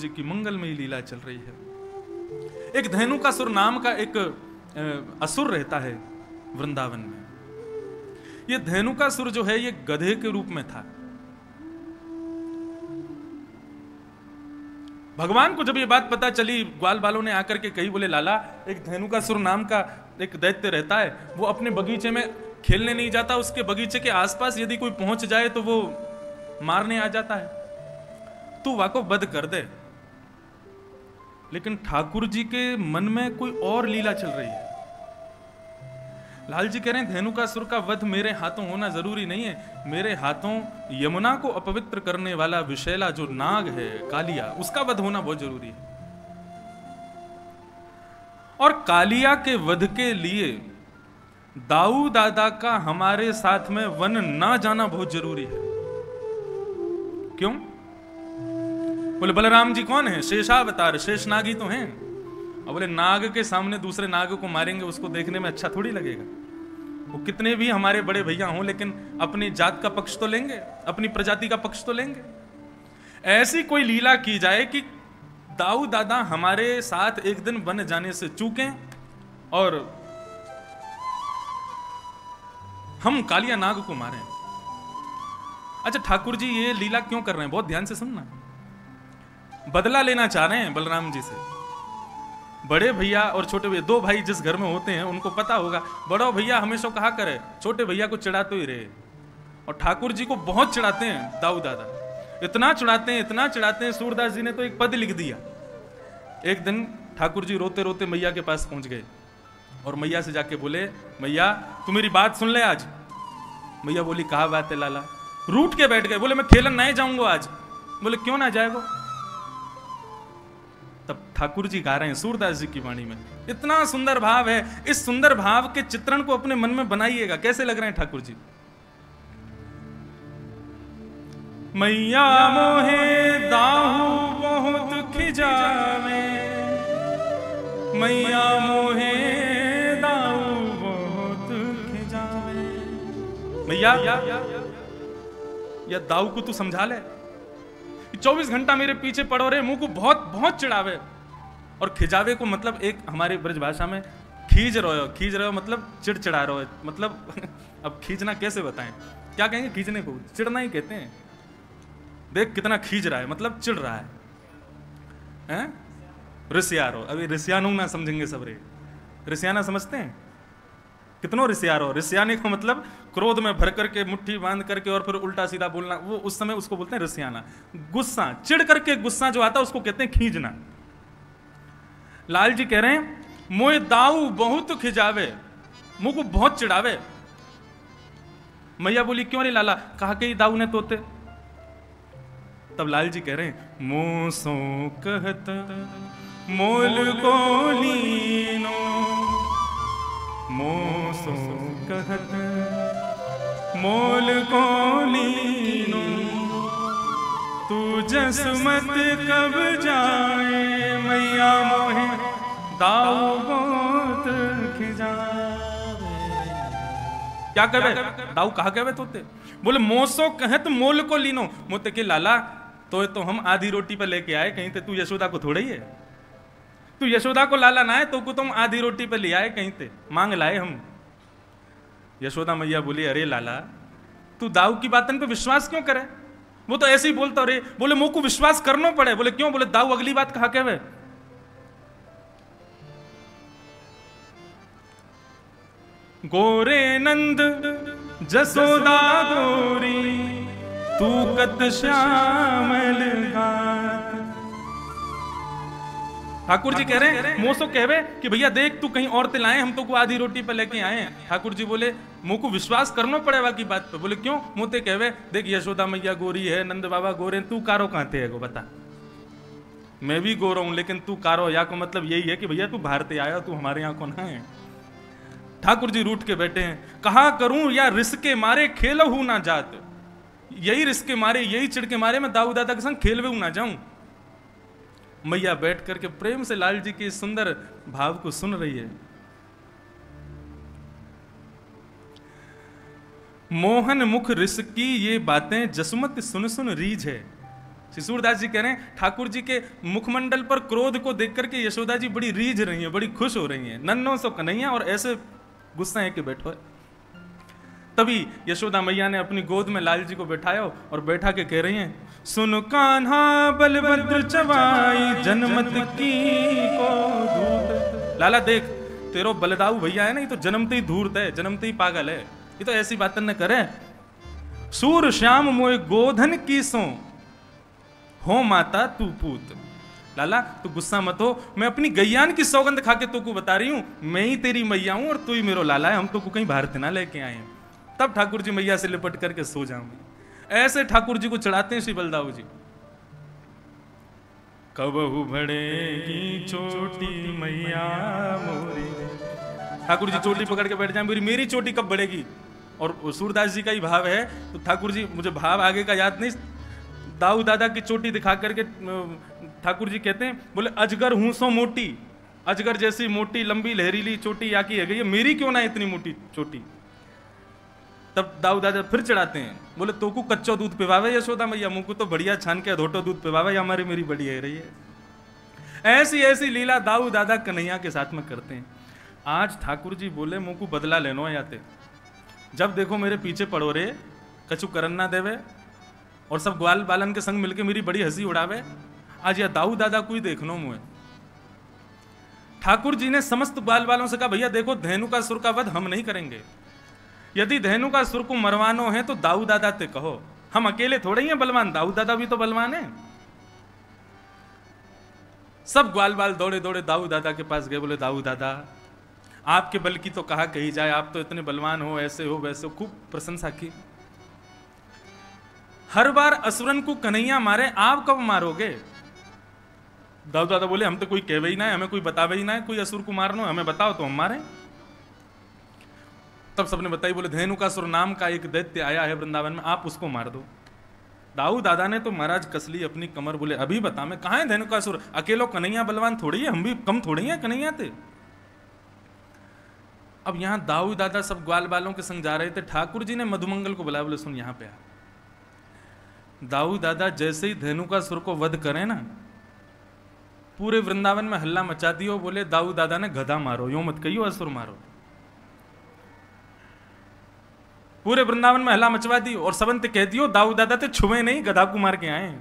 जी की मंगलमयी लीला चल रही है। एक धेनुकासुर नाम का एक असुर रहता है वृंदावन में। यह धेनुकासुर जो है, ये गधे के रूप में था। भगवान को जब ये बात पता चली, ग्वाल बालों ने आकर के कही, बोले लाला, एक धेनुकासुर नाम का एक दैत्य रहता है, वो अपने बगीचे में खेलने नहीं जाता, उसके बगीचे के आसपास यदि कोई पहुंच जाए तो वो मारने आ जाता है, तू वाको वध कर दे। लेकिन ठाकुर जी के मन में कोई और लीला चल रही है। लाल जी कह रहे हैं धेनुकासुर का वध मेरे हाथों होना जरूरी नहीं है, मेरे हाथों यमुना को अपवित्र करने वाला विशैला जो नाग है, कालिया, उसका वध होना बहुत जरूरी है। और कालिया के वध के लिए दाऊ दादा का हमारे साथ में वन ना जाना बहुत जरूरी है। क्यों? बोले बलराम जी कौन है? शेषावतार, शेषनाग ही तो हैं। और बोले नाग के सामने दूसरे नाग को मारेंगे, उसको देखने में अच्छा थोड़ी लगेगा। वो कितने भी हमारे बड़े भैया हों, लेकिन अपनी जात का पक्ष तो लेंगे, अपनी प्रजाति का पक्ष तो लेंगे। ऐसी कोई लीला की जाए कि दाऊ दादा हमारे साथ एक दिन वन जाने से चूकें और हम कालिया नाग को मारें। अच्छा ठाकुर जी ये लीला क्यों कर रहे हैं? बहुत ध्यान से सुनना। बदला लेना चाह रहे हैं बलराम जी से। बड़े भैया और छोटे भैया, दो भाई जिस घर में होते हैं उनको पता होगा, बड़ा भैया हमेशा कहा करे छोटे भैया को चिढ़ाते ही रहे। और ठाकुर जी को बहुत चिढ़ाते हैं दाऊ दादा, इतना चिढ़ाते हैं, इतना चिढ़ाते हैं, सूरदास जी ने तो एक पद लिख दिया। एक दिन ठाकुर जी रोते रोते मैया के पास पहुंच गए और मैया से जाके बोले, मैया तू मेरी बात सुन ले आज। मैया बोली कहा बात है लाला? रूठ के बैठ गए, बोले मैं खेलन नहीं जाऊंगा आज। बोले क्यों ना जाएगा? तब ठाकुर जी गा रहे हैं सूरदास जी की वाणी में, इतना सुंदर भाव है। इस सुंदर भाव के चित्रण को अपने मन में बनाइएगा। कैसे लग रहे हैं ठाकुर जी? मैया मोहे दाहू बहुत खिजावे, मैया मोहे दाहू बहुत खिजावे। मैया या दाऊ को तू समझा ले, 24 घंटा मेरे पीछे पड़ो रहे, मुंह को बहुत बहुत चिढ़ावे। और खिजावे को मतलब एक हमारी ब्रज भाषा में खींच रहे हो मतलब चिड़चिड़ा रहे हो, मतलब अब खींचना कैसे बताएं, क्या कहेंगे खींचने को? चिढ़ना ही कहते हैं। देख कितना खींच रहा है, मतलब चिढ़ रहा है? रिसियारो, अभी रिसियानो ना समझेंगे सब रे। रिसियाना समझते हैं? कितनों रिसियारो, रिसियाने को मतलब क्रोध में भर करके मुट्ठी बांध करके और फिर उल्टा सीधा बोलना, वो उस समय उसको बोलते हैं रिसियाना। गुस्सा, चिढ़ करके गुस्सा जो आता है उसको कहते हैं खींचना। लाल जी कह रहे हैं मोए दाऊ बहुत खिजावे, मुंह को बहुत चिढ़ावे। मैया बोली क्यों रे लाला? कहा के ही दाऊ ने तोते। तब लाल जी कह रहे हैं मोसो कहत मोल को लीनो, मोसो कहत मोल को लीनो, तू जसमत कब जाए, मैया मोहे दाऊ बहुत खिजावे। क्या कहवे? दाऊ कहा कहवे तोते? बोले मोसो कहत मोल को लीनो। मोते के लाला तो हम आधी रोटी पे लेके आए, कहीं ते तू यशोदा को थोड़ा ही है। तू यशोदा को लाला ना है तो को तुम आधी रोटी पे ले आए, कहीं ते मांग लाए हम। यशोदा मैया बोली अरे लाला तू दाऊ की बातन पे विश्वास क्यों करे? वो तो ऐसे ही बोलता रे। बोले मुंह को विश्वास करना पड़े। बोले क्यों? बोले दाऊ अगली बात कहा कहवे, गोरे नंद जसोदा गोरी तू कत श्यामल गात। ठाकुर जी कह रहे हैं मोसो कहवे कि भैया देख तू कहीं और लाए, हम तो को आधी रोटी पे लेके आए हैं। ठाकुर जी बोले मुंह को विश्वास करना पड़ेगा की बात पे। बोले क्यों? मोते कहवे देख यशोदा मैया गोरी है, नंद बाबा गोरे, तू कारो कहां थे गो बता? मैं भी गोरा हूं लेकिन तू कारो, या को मतलब यही है कि भैया तू बाहर से आया, तू हमारे यहाँ कौन है? ठाकुर जी रूठ के बैठे हैं। कहा करूं या रिस्क के मारे खेलो हूं ना जात, यही रिस्क के मारे, यही चिढ़ के मारे मैं दाऊ दादा के संग खेलवे हूं ना जाऊं। मैया बैठ करके प्रेम से लाल जी के सुंदर भाव को सुन रही है। मोहन मुख रिस की ये बातें जसमत सुन सुन रीझ है। सूरदास जी कह रहे हैं ठाकुर जी के मुखमंडल पर क्रोध को देख करके यशोदा जी बड़ी रीझ रही हैं, बड़ी खुश हो रही हैं, नन्नो सो कन्हैया, और ऐसे गुस्सा है कि बैठो है। तभी यशोदा मैया ने अपनी गोद में लाल जी को बैठाया और बैठा के कह रही हैं, सुन कान्हा बलभद्र चवाई जनमत की को धूर्त। लाला देख, तेरो बलदाऊ भैया है ना, ये तो जन्मते ही धूर्त है, जन्मते ही पागल है, ये तो ऐसी बातें न करे। सूर श्याम मोए गोधन की सो हो माता तू पूत। लाला तू गुस्सा मत हो, मैं अपनी गैयान की सौगंध खा के तो को बता रही हूं, मैं ही तेरी मैया हूं और तू ही मेरो लाला है, हम तो को कहीं भारत ना लेके आए हैं। तब ठाकुर जी मैया से लिपट करके सो जाऊंगी। ऐसे ठाकुर जी को चढ़ाते हैं श्री बलदाऊ जी। कबहू बढ़ेगी चोटी मैया मोरी, ठाकुर जी चोटी पकड़ के बैठ जाए, मेरी चोटी कब बढ़ेगी। और सूरदास जी का ही भाव है, तो ठाकुर जी, मुझे भाव आगे का याद नहीं, दाऊ दादा की चोटी दिखा करके ठाकुर जी कहते हैं, बोले अजगर हूं सो मोटी, अजगर जैसी मोटी लंबी लहरीली चोटी या की है गई, मेरी क्यों ना इतनी मोटी चोटी। तब दाऊ दादा फिर चढ़ाते हैं, बोले तो को कच्चो दूध पिवावे यशोदा मैया, मुंह को तो बढ़िया छान के धोटो दूध पिवावे, या हमारी मेरी बड़ी है रही है। ऐसी ऐसी लीला दाऊ दादा कन्हैया के साथ में करते हैं। आज ठाकुर जी बोले मुंह को बदला लेनो आते, जब देखो मेरे पीछे पड़ो रे, कछु करन ना देवे, और सब ग्वाल बालन के संग मिलके मेरी बड़ी हंसी उड़ावे। आज या दाऊ दादा को ही देखनो मुझे। ठाकुर जी ने समस्त ग्वाल बालों से कहा, भैया देखो धेनु का सुर का वध हम नहीं करेंगे, यदि धेनु का सुर को मरवानो है तो दाऊ दादा ते कहो, हम अकेले थोड़े ही हैं बलवान, दाऊ दादा भी तो बलवान है। सब ग्वाल बाल दौड़े दौड़े दाऊ दादा के पास गए, बोले दाऊ दादा आपके बल की तो कहा कही जाए, आप तो इतने बलवान हो, ऐसे हो वैसे हो, खूब प्रशंसा की। हर बार असुरन को कन्हैया मारे, आप कब मारोगे। दाऊ दादा बोले हम तो कोई कहवे ही ना है, हमें कोई बतावे ही ना है, कोई असुर को मारनो हमें बताओ तो हम मारे। तब सबने बताई, बोले धेनुकासुर नाम का एक दैत्य आया है वृंदावन में, आप उसको मार दो। दाऊ दादा ने तो महाराज कसली अपनी कमर, बोले अभी बता, मैं कहां है धेनुकासुर, अकेलो कन्हैया बलवान थोड़ी है, हम भी कम थोड़ी है कन्हैया थे। अब यहां दाऊ दादा सब ग्वाल बालों के संग जा रहे थे, ठाकुर जी ने मधुमंगल को बुलाया, बोले सुन यहां पे आ। दाऊ दादा जैसे ही धेनुकासुर को वध करें ना, पूरे वृंदावन में हल्ला मचा दियो, बोले दाऊ दादा ने गधा मारो, यूं मत कहियो असुर मारो। पूरे वृंदावन में हल्ला मचवा दी और सबंत कह दियो दाऊ दादा ते छुए नहीं, गधा को मार के आए।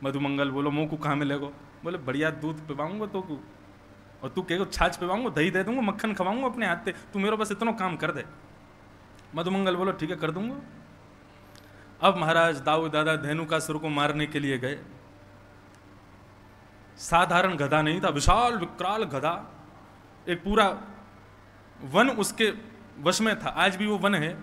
मधुमंगल बोलो मुंह को कहां मिलेगो, बोले बढ़िया दूध पिवाऊंगा तो को, और तू कहो छाछ पिवाऊंगा, दही दे दूंगा, मक्खन खवाऊंगा अपने हाथ से, तू मेरे बस इतना काम कर दे। मधुमंगल बोलो ठीक है कर दूंगा। अब महाराज दाऊ दादा धेनुकासुर को मारने के लिए गए। साधारण गधा नहीं था, विशाल विकराल गधा, एक पूरा वन उसके वश में था, आज भी वो वन है।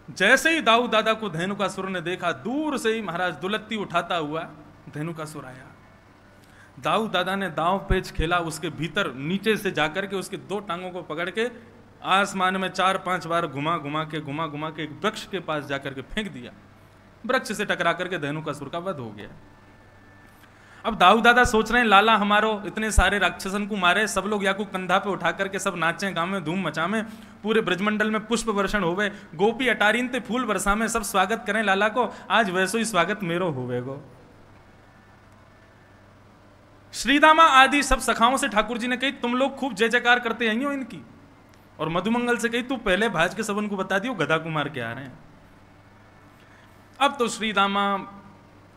जैसे ही दाऊ दादा को धेनुकासुर ने देखा, दूर से ही महाराज दुलत्ती उठाता हुआ धेनुकासुर आया। दाऊ दादा ने दांव पेच खेला, उसके भीतर नीचे से जाकर के उसके दो टांगों को पकड़ के आसमान में 4-5 बार घुमा घुमा के एक वृक्ष के पास जाकर के फेंक दिया। वृक्ष से टकरा करके धेनुकासुर का वध हो गया। अब दाऊ दादा सोच रहे हैं लाला हमारो इतने सारे राक्षसन को मारे, सब लोग या को कंधा पे उठा करके सब नाचें गावें धूम मचावें, पूरे ब्रजमंडल में पुष्प वर्षण होवे, गोपी अटारीन ते फूल बरसावें, सब स्वागत करें लाला को, आज वैसो ही स्वागत मेरो होवेगो। श्रीदामा आदि सब सखाओं से ठाकुर जी ने कही तुम लोग खूब जय जयकार करते आई हो इनकी, और मधुमंगल से कही तू पहले भाज के सबन को बता दियो गधा को मार के आ रहे हैं। अब तो श्रीदामा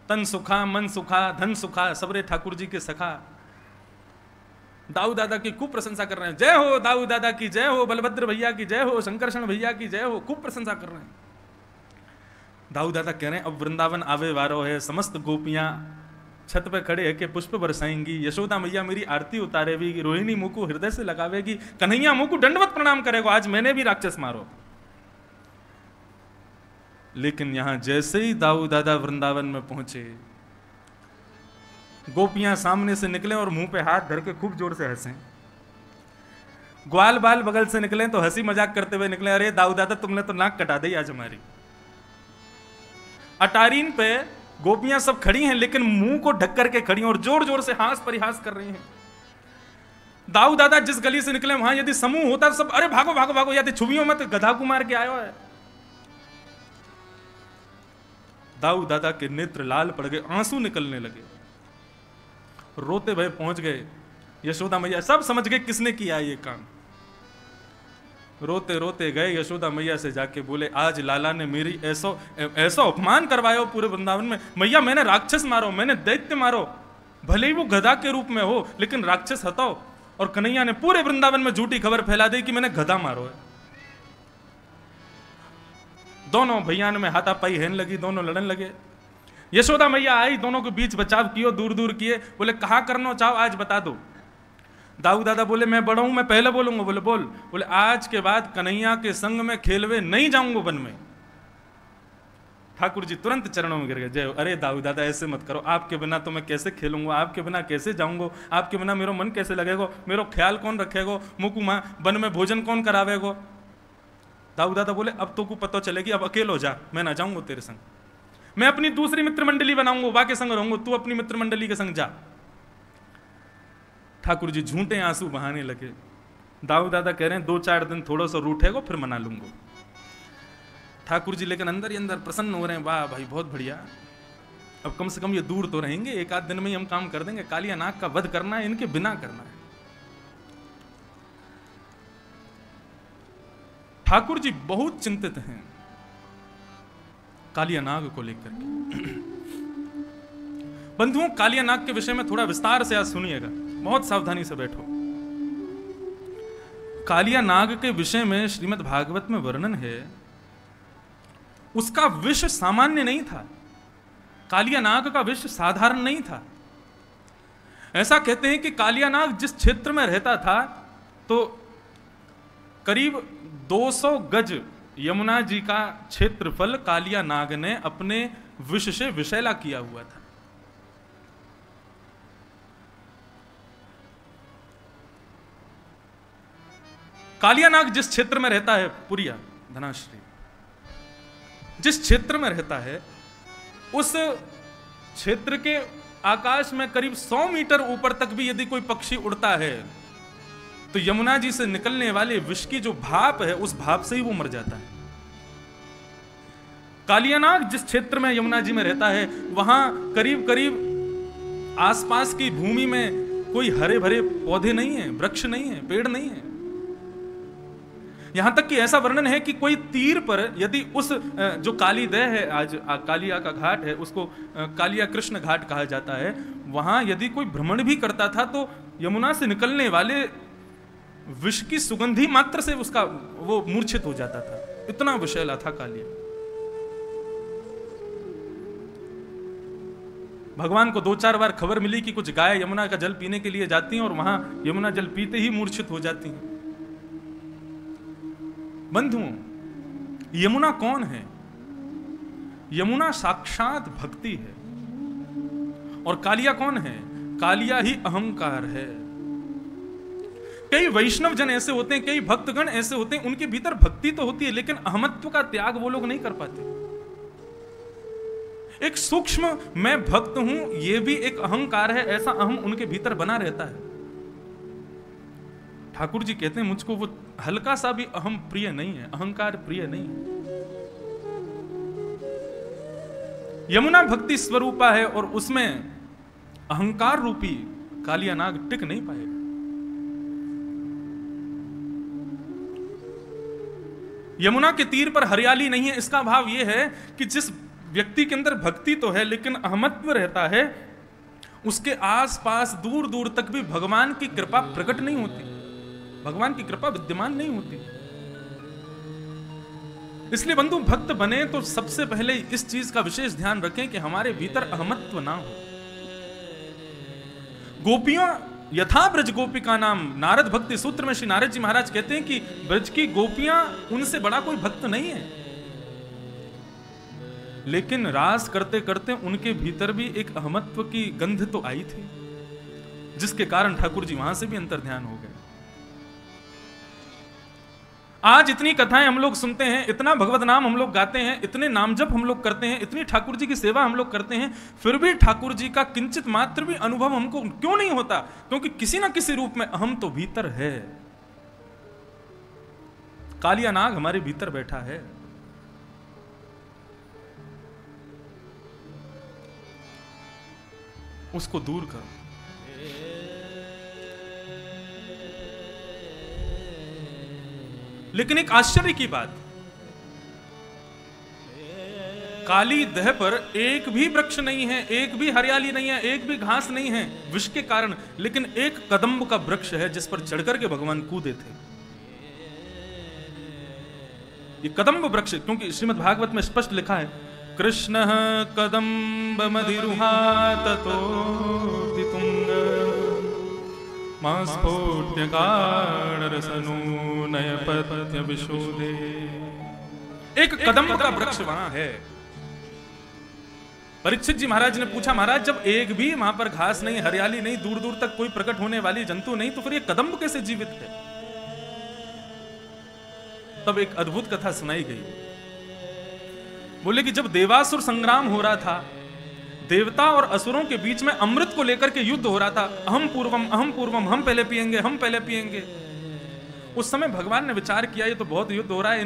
तन सुखा मन सुखा धन सुखा सबरे ठाकुर जी के सखा दाऊ दादा की खूब प्रशंसा कर रहे हैं, जय हो दाऊ दादा की जय हो, बलभद्र भैया की जय हो, शंकरषण भैया की जय हो, खूब प्रशंसा कर रहे हैं। दाऊ दादा कह रहे हैं अब वृंदावन आवे वारो है, समस्त गोपियां छत पे खड़े है के पुष्प बरसाएंगी, यशोदा मैया मेरी आरती उतारेगी, रोहिणी मुंह को हृदय से लगावेगी, कन्हैया मुंह को दंडवत प्रणाम करेगा, आज मैंने भी राक्षस मारो। लेकिन यहां जैसे ही दाऊ दादा वृंदावन में पहुंचे, गोपियां सामने से निकले और मुंह पे हाथ धर के खूब जोर से हंसे। ग्वाल बाल बगल से निकले तो हंसी मजाक करते हुए निकले, अरे दाऊ दादा तुमने तो नाक कटा दी आज हमारी। अटारीन पे गोपियां सब खड़ी हैं लेकिन मुंह को ढक करके खड़ी हैं और जोर जोर से हास परिहास कर रही हैं। दाऊ दादा जिस गली से निकले वहां यदि समूह होता सब अरे भागो भागो भागो, यदि छुवियों मत गधा को मार के आयो है। दाऊ दादा के नेत्र लाल पड़ गए, आंसू निकलने लगे, रोते भय पहुंच गए। यशोदा मैया सब समझ गए किसने किया ये काम। रोते रोते गए यशोदा मैया से जाके बोले, आज लाला ने मेरी ऐसा अपमान करवाया पूरे वृंदावन में। मैया मैंने राक्षस मारो, मैंने दैत्य मारो, भले ही वो गधा के रूप में हो, लेकिन राक्षस हटाओ। और कन्हैया ने पूरे वृंदावन में झूठी खबर फैला दी कि मैंने गधा मारो है। दोनों भैया में हाथापाई हेन लगी, दोनों लड़न लगे। यशोदा मैया आई, दोनों के बीच बचाव कियो, दूर दूर किए। बोले कहा करना चाहो आज बता दो। दाऊ दादा बोले मैं बड़ा हूं, मैं पहले बोलूंगा। बोले बोल। बोले आज के बाद कन्हैया के संग में खेलवे नहीं जाऊंगा वन में। ठाकुर जी तुरंत चरणों में गिर गए, जय। अरे दाऊ दादा ऐसे मत करो, आपके बिना तो मैं कैसे खेलूंगा, आपके बिना कैसे जाऊंगा, आपके बिना मेरा मन कैसे लगेगा, मेरा ख्याल कौन रखेगा, मुकु माँ वन में भोजन कौन करावेगो। दाऊ दादा बोले अब तो को पता चलेगी, अब अकेलो जा, मैं ना जाऊंगा तेरे संग, मैं अपनी दूसरी मित्र मंडली बनाऊंगा, वा के संग रहूंगा, तू अपनी मित्र मंडली के संग जा। ठाकुर जी झूठे आंसू बहाने लगे। दाऊ दादा कह रहे हैं 2-4 दिन थोड़ा सा रूठेगा फिर मना लूंगा। ठाकुर जी लेकिन अंदर ही अंदर प्रसन्न हो रहे हैं, वाह भाई बहुत बढ़िया, अब कम से कम ये दूर तो रहेंगे, 1 आध दिन में ही हम काम कर देंगे। कालिया नाग का वध करना है, इनके बिना करना है। ठाकुर जी बहुत चिंतित हैं कालिया नाग को लेकर के। बंधुओं, कालिया नाग के विषय में थोड़ा विस्तार से आज सुनिएगा, बहुत सावधानी से बैठो। कालिया नाग के विषय में श्रीमद् भागवत में वर्णन है, उसका विष सामान्य नहीं था, कालिया नाग का विष साधारण नहीं था। ऐसा कहते हैं कि कालिया नाग जिस क्षेत्र में रहता था तो करीब 200 गज यमुना जी का क्षेत्रफल कालिया नाग ने अपने विष से विषैला किया हुआ था। कालिया नाग जिस क्षेत्र में रहता है, पुरिया धनाश्री जिस क्षेत्र में रहता है, उस क्षेत्र के आकाश में करीब 100 मीटर ऊपर तक भी यदि कोई पक्षी उड़ता है तो यमुना जी से निकलने वाले विष की जो भाप है, उस भाप से ही वो मर जाता है। कालिया नाग जिस क्षेत्र में यमुना जी में रहता है, वहां करीब करीब आसपास की भूमि में कोई हरे भरे पौधे नहीं है, वृक्ष नहीं है, पेड़ नहीं है। यहां तक कि ऐसा वर्णन है कि कोई तीर पर यदि उस जो कालीदह है, आज कालिया का घाट है, उसको कालिया कृष्ण घाट कहा जाता है, वहां यदि कोई भ्रमण भी करता था तो यमुना से निकलने वाले विष की सुगंधी मात्र से उसका वो मूर्छित हो जाता था, इतना विषैला था कालिया। भगवान को 2-4 बार खबर मिली कि कुछ गाय यमुना का जल पीने के लिए जाती हैं और वहां यमुना जल पीते ही मूर्छित हो जाती हैं। बंधुओं, यमुना कौन है? यमुना साक्षात भक्ति है। और कालिया कौन है? कालिया ही अहंकार है। कई वैष्णव जन ऐसे होते हैं, कई भक्तगण ऐसे होते हैं, उनके भीतर भक्ति तो होती है लेकिन अहमत्व का त्याग वो लोग नहीं कर पाते। एक सूक्ष्म मैं भक्त हूं, यह भी एक अहंकार है, ऐसा अहम उनके भीतर बना रहता है। ठाकुर जी कहते हैं मुझको वो हल्का सा भी अहम प्रिय नहीं है, अहंकार प्रिय नहीं है। यमुना भक्ति स्वरूपा है और उसमें अहंकार रूपी कालिया नाग टिक नहीं पाएगा। यमुना के तीर पर हरियाली नहीं है, इसका भाव यह है कि जिस व्यक्ति के अंदर भक्ति तो है लेकिन अहमत्व रहता है, उसके आसपास दूर दूर तक भी भगवान की कृपा प्रकट नहीं होती, भगवान की कृपा विद्यमान नहीं होती। इसलिए बंधु, भक्त बने तो सबसे पहले इस चीज का विशेष ध्यान रखें कि हमारे भीतर अहमत्व ना हो। गोपियों यथा ब्रज गोपिका नाम, नारद भक्ति सूत्र में श्री नारद जी महाराज कहते हैं कि ब्रज की गोपियां उनसे बड़ा कोई भक्त नहीं है, लेकिन रास करते करते उनके भीतर भी एक अहमत्व की गंध तो आई थी, जिसके कारण ठाकुर जी वहां से भी अंतर ध्यान हो गए। आज इतनी कथाएं हम लोग सुनते हैं, इतना भगवत नाम हम लोग गाते हैं, इतने नाम जप हम लोग करते हैं, इतनी ठाकुर जी की सेवा हम लोग करते हैं, फिर भी ठाकुर जी का किंचित मात्र भी अनुभव हमको क्यों नहीं होता? क्योंकि किसी ना किसी रूप में अहम तो भीतर है। कालिया नाग हमारे भीतर बैठा है। उसको दूर करो। लेकिन एक आश्चर्य की बात, काली दह पर एक भी वृक्ष नहीं है, एक भी हरियाली नहीं है, एक भी घास नहीं है विष के कारण, लेकिन एक कदम्ब का वृक्ष है जिस पर चढ़कर के भगवान कूदे थे। ये कदम्ब वृक्ष, क्योंकि श्रीमद् भागवत में स्पष्ट लिखा है, कृष्ण कदम्ब मधिरुहा ततोति तुंग मास्फोट्यकाणरसनूनयपत्य विशोदे। एक कदम्ब का वृक्ष वहां है। परीक्षित जी महाराज ने पूछा, महाराज जब एक भी वहां पर घास नहीं, हरियाली नहीं, दूर दूर तक कोई प्रकट होने वाली जंतु नहीं, तो फिर ये कदम्ब कैसे जीवित है? तब एक अद्भुत कथा सुनाई गई। बोले कि जब देवासुर संग्राम हो रहा था, देवता और असुरों के बीच में अमृत को लेकर के युद्ध हो रहा था, अहम पूर्वम, हम पहले पिएंगे, हम पहले पिएंगे। उस समय भगवान ने विचार किया, ये तो बहुत युद्ध हो रहा है,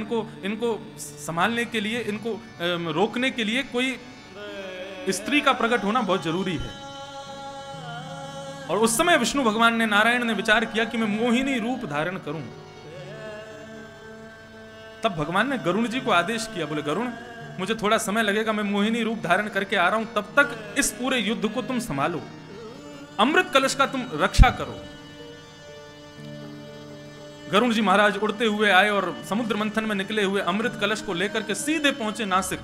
इनको संभालने के लिए, इनको रोकने के लिए कोई स्त्री का प्रकट होना बहुत जरूरी है। और उस समय विष्णु भगवान ने, नारायण ने विचार किया कि मैं मोहिनी रूप धारण करूं। तब भगवान ने गरुण जी को आदेश किया, बोले गरुण मुझे थोड़ा समय लगेगा, मैं मोहिनी रूप धारण करके आ रहा हूं, तब तक इस पूरे युद्ध को तुम संभालो, अमृत कलश का तुम रक्षा करो। गरुण जी महाराज उड़ते हुए आए और समुद्र मंथन में निकले हुए अमृत कलश को लेकर के सीधे पहुंचे नासिक,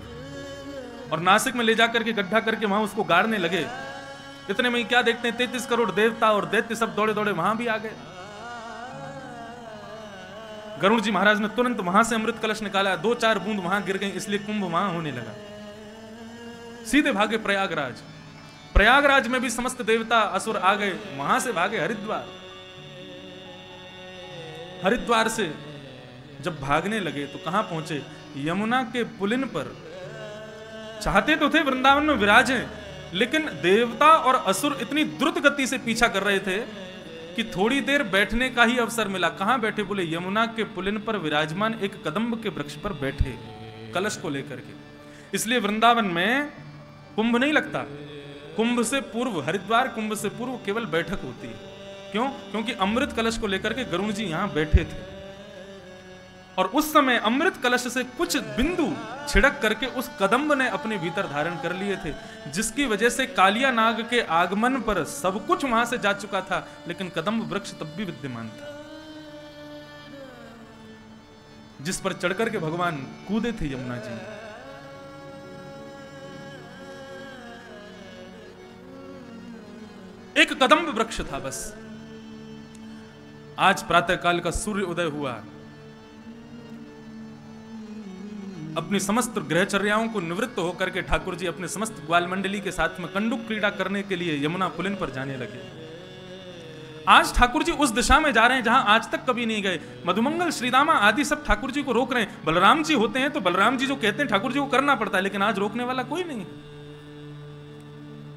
और नासिक में ले जाकर के गड्ढा करके वहां उसको गाड़ने लगे। इतने में ही क्या देखते हैं, 33 करोड़ देवता और दैत्य सब दौड़े दौड़े वहां भी आ गए। गरुड़ जी महाराज ने तुरंत वहां से अमृत कलश निकाला, 2-4 बूंद वहां गिर गई, इसलिए कुंभ वहां होने लगा। सीधे भागे प्रयागराज। प्रयागराज में भी समस्त देवता असुर आ गए, वहां से भागे हरिद्वार। हरिद्वार से जब भागने लगे तो कहां पहुंचे, यमुना के पुलिन पर। चाहते तो थे वृंदावन में विराजें, लेकिन देवता और असुर इतनी द्रुत गति से पीछा कर रहे थे कि थोड़ी देर बैठने का ही अवसर मिला। कहां बैठे, बोले यमुना के पुलिन पर विराजमान एक कदम्ब के वृक्ष पर बैठे, कलश को लेकर के। इसलिए वृंदावन में कुंभ नहीं लगता, कुंभ से पूर्व, हरिद्वार कुंभ से पूर्व केवल बैठक होती है। क्यों? क्योंकि अमृत कलश को लेकर के गरुण जी यहां बैठे थे, और उस समय अमृत कलश से कुछ बिंदु छिड़क करके उस कदम्ब ने अपने भीतर धारण कर लिए थे, जिसकी वजह से कालिया नाग के आगमन पर सब कुछ वहां से जा चुका था, लेकिन कदम्ब वृक्ष तब भी विद्यमान था, जिस पर चढ़कर के भगवान कूदे थे यमुना जी। एक कदम्ब वृक्ष था बस। आज प्रातःकाल का सूर्य उदय हुआ, अपनी समस्त ग्रहचर्याओं को निवृत्त होकर के ठाकुर जी अपने समस्त ग्वाल मंडली के साथ में कंडुक क्रीड़ा करने के लिए यमुना पुलिन पर जाने लगे। आज ठाकुर जी उस दिशा में जा रहे हैं जहां आज तक कभी नहीं गए। मधुमंगल, श्रीदामा आदि सब ठाकुर जी को रोक रहे हैं। बलराम जी होते हैं तो बलराम जी जो कहते हैं ठाकुर जी को करना पड़ता है, लेकिन आज रोकने वाला कोई नहीं।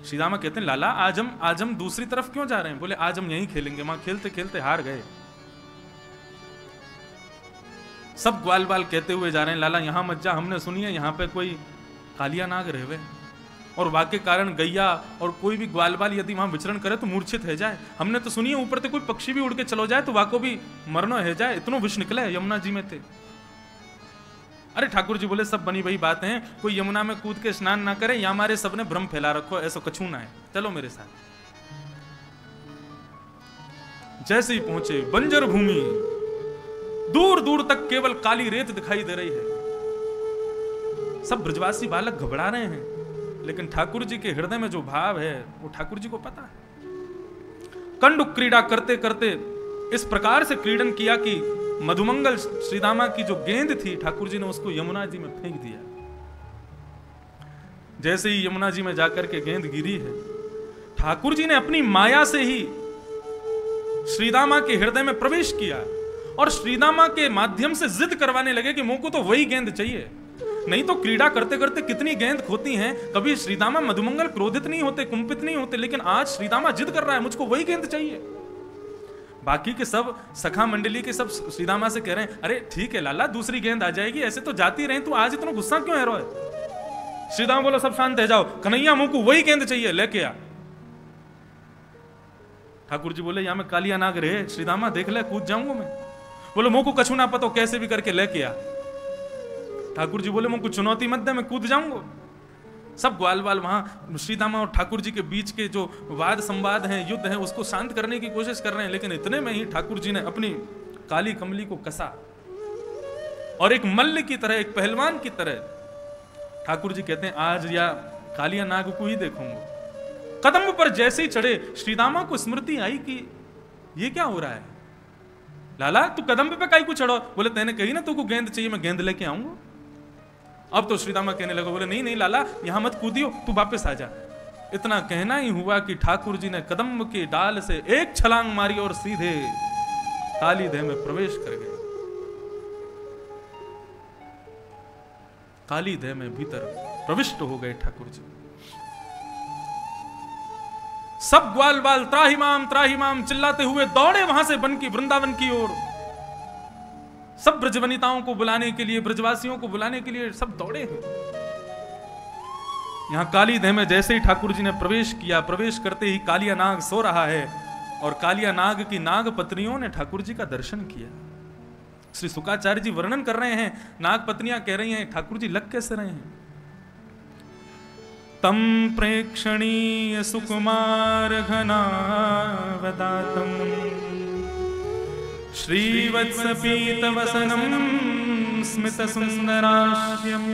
श्रीदामा कहते हैं लाला आज हम दूसरी तरफ क्यों जा रहे हैं? बोले आज हम यहीं खेलेंगे। वहां खेलते खेलते हार गए। सब ग्वाल बाल कहते हुए जा रहे हैं लाला यहां मत जा, हमने सुनी है यहां पे कोई कालिया नाग रहवे, और वाक्य कारण गैया और कोई भी ग्वाल बाल यदि वहां विचरण करे तो मूर्छित है जाए। हमने तो सुनी है ऊपर से कोई पक्षी भी उड़ के चलो जाए तो वाको भी मरनो है जाए, इतनो विष निकले यमुना जी में थे। अरे ठाकुर जी बोले सब बनी वही बात है, कोई यमुना में कूद के स्नान ना करे, या हमारे सबने भ्रम फैला रखो, ऐसा कछू ना है, चलो मेरे साथ। जैसे ही पहुंचे बंजर भूमि, दूर दूर तक केवल काली रेत दिखाई दे रही है। सब ब्रजवासी बालक घबरा रहे हैं, लेकिन ठाकुर जी के हृदय में जो भाव है वो ठाकुर जी को पता है। कंडुक क्रीड़ा करते करते इस प्रकार से क्रीडन किया कि मधुमंगल श्रीदामा की जो गेंद थी ठाकुर जी ने उसको यमुना जी में फेंक दिया। जैसे ही यमुना जी में जाकर के गेंद गिरी है, ठाकुर जी ने अपनी माया से ही श्रीदामा के हृदय में प्रवेश किया और श्रीदामा के माध्यम से जिद करवाने लगे कि मुझको तो वही गेंद चाहिए। नहीं तो क्रीड़ा करते करते कितनी गेंद खोती हैं, कभी श्रीदामा मधुमंगल क्रोधित नहीं होते, कुंपित नहीं होते, लेकिन आज श्रीदामा जिद कर रहा है मुझको वही गेंद चाहिए। बाकी के सब सखा मंडली के सब श्रीदामा से कह रहे हैं अरे ठीक है लाला दूसरी गेंद आ जाएगी, ऐसे तो जाती रहे, तू आज इतना गुस्सा क्यों है रोए? श्रीदामा बोला सब शांत है जाओ, कन्हैया मुझको वही गेंद चाहिए, लेके आ। ठाकुर जी बोले यहाँ में कालिया नाग रहे, श्रीदामा देख ले, कूद जाऊंगा मैं। बोले मोको कछु ना पतो, कैसे भी करके लेके आ। ठाकुर जी बोले मोको चुनौती मत दे, मैं कूद जाऊंगा। सब ग्वाल बाल वहां श्रीदामा और ठाकुर जी के बीच के जो वाद संवाद हैं, युद्ध है, उसको शांत करने की कोशिश कर रहे हैं। लेकिन इतने में ही ठाकुर जी ने अपनी काली कमली को कसा और एक मल्ल की तरह, एक पहलवान की तरह ठाकुर जी कहते हैं आज या कालिया नाग को ही देखूंगा। कदम पर जैसे ही चढ़े, श्रीदामा को स्मृति आई कि ये क्या हो रहा है। लाला तू कदम पे काई को चढ़ो। बोले तेने कही ना तुमको गेंद चाहिए, मैं गेंद लेके आऊंगा। अब तो श्रीदामा कहने लगा, बोले नहीं नहीं लाला यहां मत कूदियो, तू वापस आ जा। इतना कहना ही हुआ कि ठाकुर जी ने कदम के डाल से एक छलांग मारी और सीधे काली देह में प्रवेश कर गए। काली देह में भीतर प्रविष्ट हो गए ठाकुर जी। सब ग्वाल बाल त्राहिमाम चिल्लाते हुए दौड़े वहां से बन की वृंदावन की ओर। सब ब्रजवनिताओं को बुलाने के लिए, ब्रजवासियों को बुलाने के लिए सब दौड़े हैं। यहां काली देह में जैसे ही ठाकुर जी ने प्रवेश किया, प्रवेश करते ही कालिया नाग सो रहा है और कालिया नाग की नाग पत्नियों ने ठाकुर जी का दर्शन किया। श्री शुकाचार्य जी वर्णन कर रहे हैं, नाग पत्नियां कह रही हैं ठाकुर जी लग कैसे रहे हैं। तम प्रेक्षणीय सुकुमार घनावदातम श्रीवत्स पीतवसनम स्मित सुंदराश्यम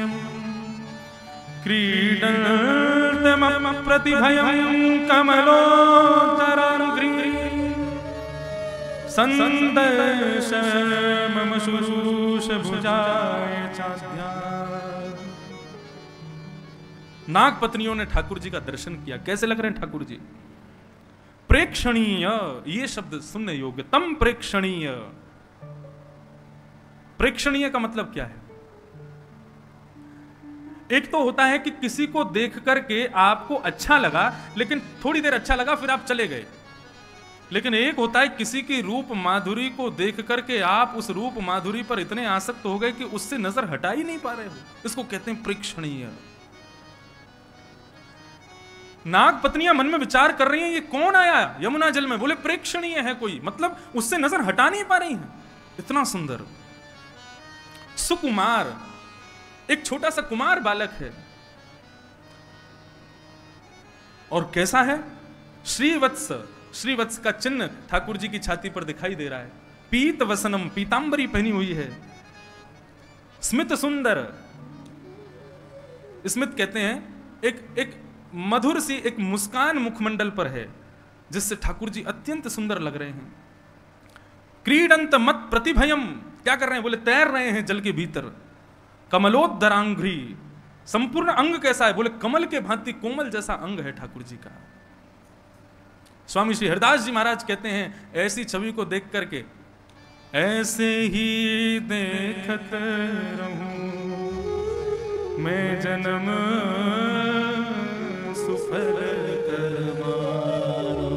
क्रीडन्तम प्रतिभयं कमलोदरांग्री संदर्श मम शुश्रूष भुजाय चाद्या। नाग पत्नियों ने ठाकुर जी का दर्शन किया। कैसे लग रहे हैं ठाकुर जी? प्रेक्षणीय, ये शब्द सुनने योग्य। तम प्रेक्षणीय, प्रेक्षणीय का मतलब क्या है? एक तो होता है कि किसी को देख करके आपको अच्छा लगा, लेकिन थोड़ी देर अच्छा लगा फिर आप चले गए। लेकिन एक होता है किसी की रूप माधुरी को देख करके आप उस रूप माधुरी पर इतने आसक्त हो गए कि उससे नजर हटा ही नहीं पा रहे हो। इसको कहते हैं प्रेक्षणीय। नाग पत्नियां मन में विचार कर रही हैं ये कौन आया यमुना जल में। बोले प्रेक्षणीय है कोई, मतलब उससे नजर हटा नहीं पा रही हैं। इतना सुंदर सुकुमार, एक छोटा सा कुमार बालक है। और कैसा है? श्रीवत्स, श्रीवत्स का चिन्ह ठाकुर जी की छाती पर दिखाई दे रहा है। पीत वसनम, पीतांबरी पहनी हुई है। स्मित सुंदर, स्मित कहते हैं एक मधुर सी एक मुस्कान मुखमंडल पर है, जिससे ठाकुर जी अत्यंत सुंदर लग रहे हैं। क्रीडंत मत प्रतिभयम, क्या कर रहे हैं? बोले तैर रहे हैं जल के भीतर। कमलोदरांघ्री, संपूर्ण अंग कैसा है? बोले कमल के भांति कोमल जैसा अंग है ठाकुर जी का। स्वामी श्री हरिदास जी महाराज कहते हैं ऐसी छवि को देख करके, ऐसे ही देखत रहूं मैं जन्म सुफल कर मानो,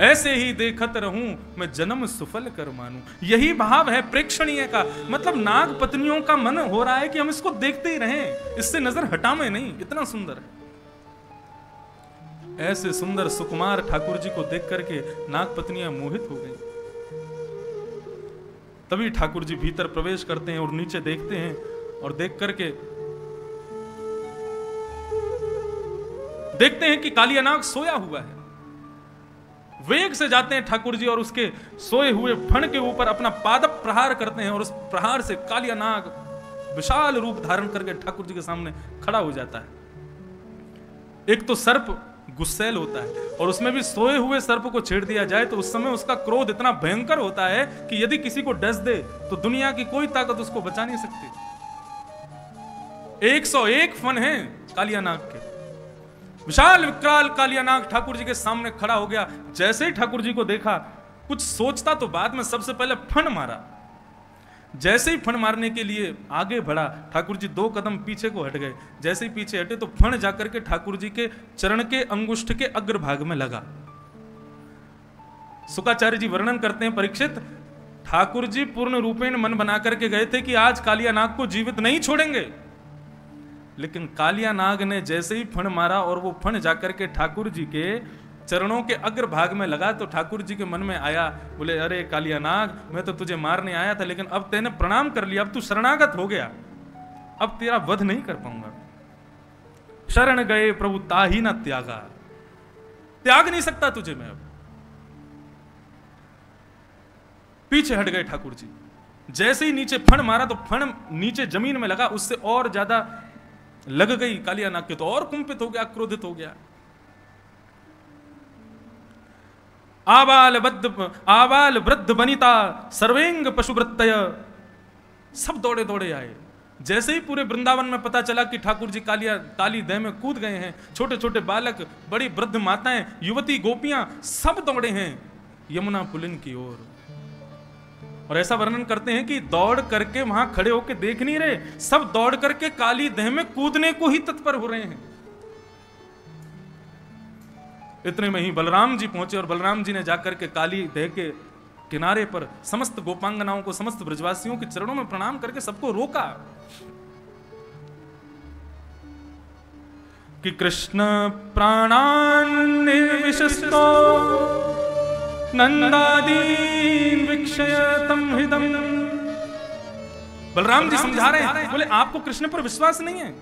ऐसे ही देखत रहूं मैं जन्म सुफल कर मानूं। यही भाव है प्रेक्षणीय का। मतलब नाग पत्नियों का मन हो रहा है कि हम इसको देखते ही रहें, इससे नजर हटावे नहीं, इतना सुंदर है। ऐसे सुंदर सुकुमार ठाकुर जी को देख करके नाग पत्नियां मोहित हो गई। तभी ठाकुर जी भीतर प्रवेश करते हैं और नीचे देखते हैं और देख करके देखते हैं कि कालिया नाग सोया हुआ है। वेग से जाते हैं ठाकुर जी और उसके सोए हुए फण के ऊपर अपना पादप प्रहार करते हैं और उस प्रहार से कालिया नाग विशाल रूप धारण करके ठाकुर जी के सामने खड़ा हो जाता है। एक तो सर्प गुस्सैल होता है और उसमें भी सोए हुए सर्प को छेड़ दिया जाए तो उस समय उसका क्रोध इतना भयंकर होता है कि यदि किसी को डस दे तो दुनिया की कोई ताकत उसको बचा नहीं सकती। 101 फन हैं कालिया नाग के। विशाल विकराल कालिया नाग ठाकुर जी के सामने खड़ा हो गया। जैसे ही ठाकुर जी को देखा, कुछ सोचता तो बाद में सबसे पहले फन मारा। जैसे ही फण मारने के लिए आगे बढ़ा, ठाकुर जी 2 कदम पीछे को हट गए। जैसे ही पीछे हटे तो फण जाकर के ठाकुर जी के चरण के अंगुष्ठ के अग्रभाग में लगा। शुकाचार्य जी वर्णन करते हैं, परीक्षित ठाकुर जी पूर्ण रूपेण मन बना करके गए थे कि आज कालिया नाग को जीवित नहीं छोड़ेंगे, लेकिन कालिया नाग ने जैसे ही फण मारा और वो फण जाकर के ठाकुर जी के चरणों के अग्र भाग में लगा तो ठाकुर जी के मन में आया, बोले अरे कालिया नाग, मैं तो तुझे मारने आया था, लेकिन अब तेने प्रणाम कर लिया, अब तू शरणागत हो गया, अब तेरा वध नहीं कर पाऊंगा। शरण गए प्रभु ताही ना त्यागा, त्याग नहीं सकता तुझे मैं अब। पीछे हट गए ठाकुर जी। जैसे ही नीचे फण मारा तो फण नीचे जमीन में लगा, उससे और ज्यादा लग गई कालिया नाग के, तो और कुंपित हो गया, क्रोधित हो गया। आबाल वृद्ध बनिता सर्वेंग पशुवृत्तय, सब दौड़े दौड़े आए। जैसे ही पूरे वृंदावन में पता चला कि ठाकुर जी काली देह में कूद गए हैं, छोटे छोटे बालक, बड़ी वृद्ध माताएं, युवती, गोपियां सब दौड़े हैं यमुना पुलिन की ओर। और ऐसा वर्णन करते हैं कि दौड़ करके वहां खड़े होकर देख नहीं रहे, सब दौड़ करके काली देह में कूदने को ही तत्पर हो रहे हैं। इतने में ही बलराम जी पहुंचे और बलराम जी ने जाकर के काली देह के किनारे पर समस्त गोपांगनाओं को, समस्त ब्रजवासियों के चरणों में प्रणाम करके सबको रोका कि कृष्ण प्राणान निर्विशस्तो नंदादीन विक्षयतम हृदम। बलराम जी समझा रहे हैं, बोले आपको कृष्ण पर विश्वास नहीं है,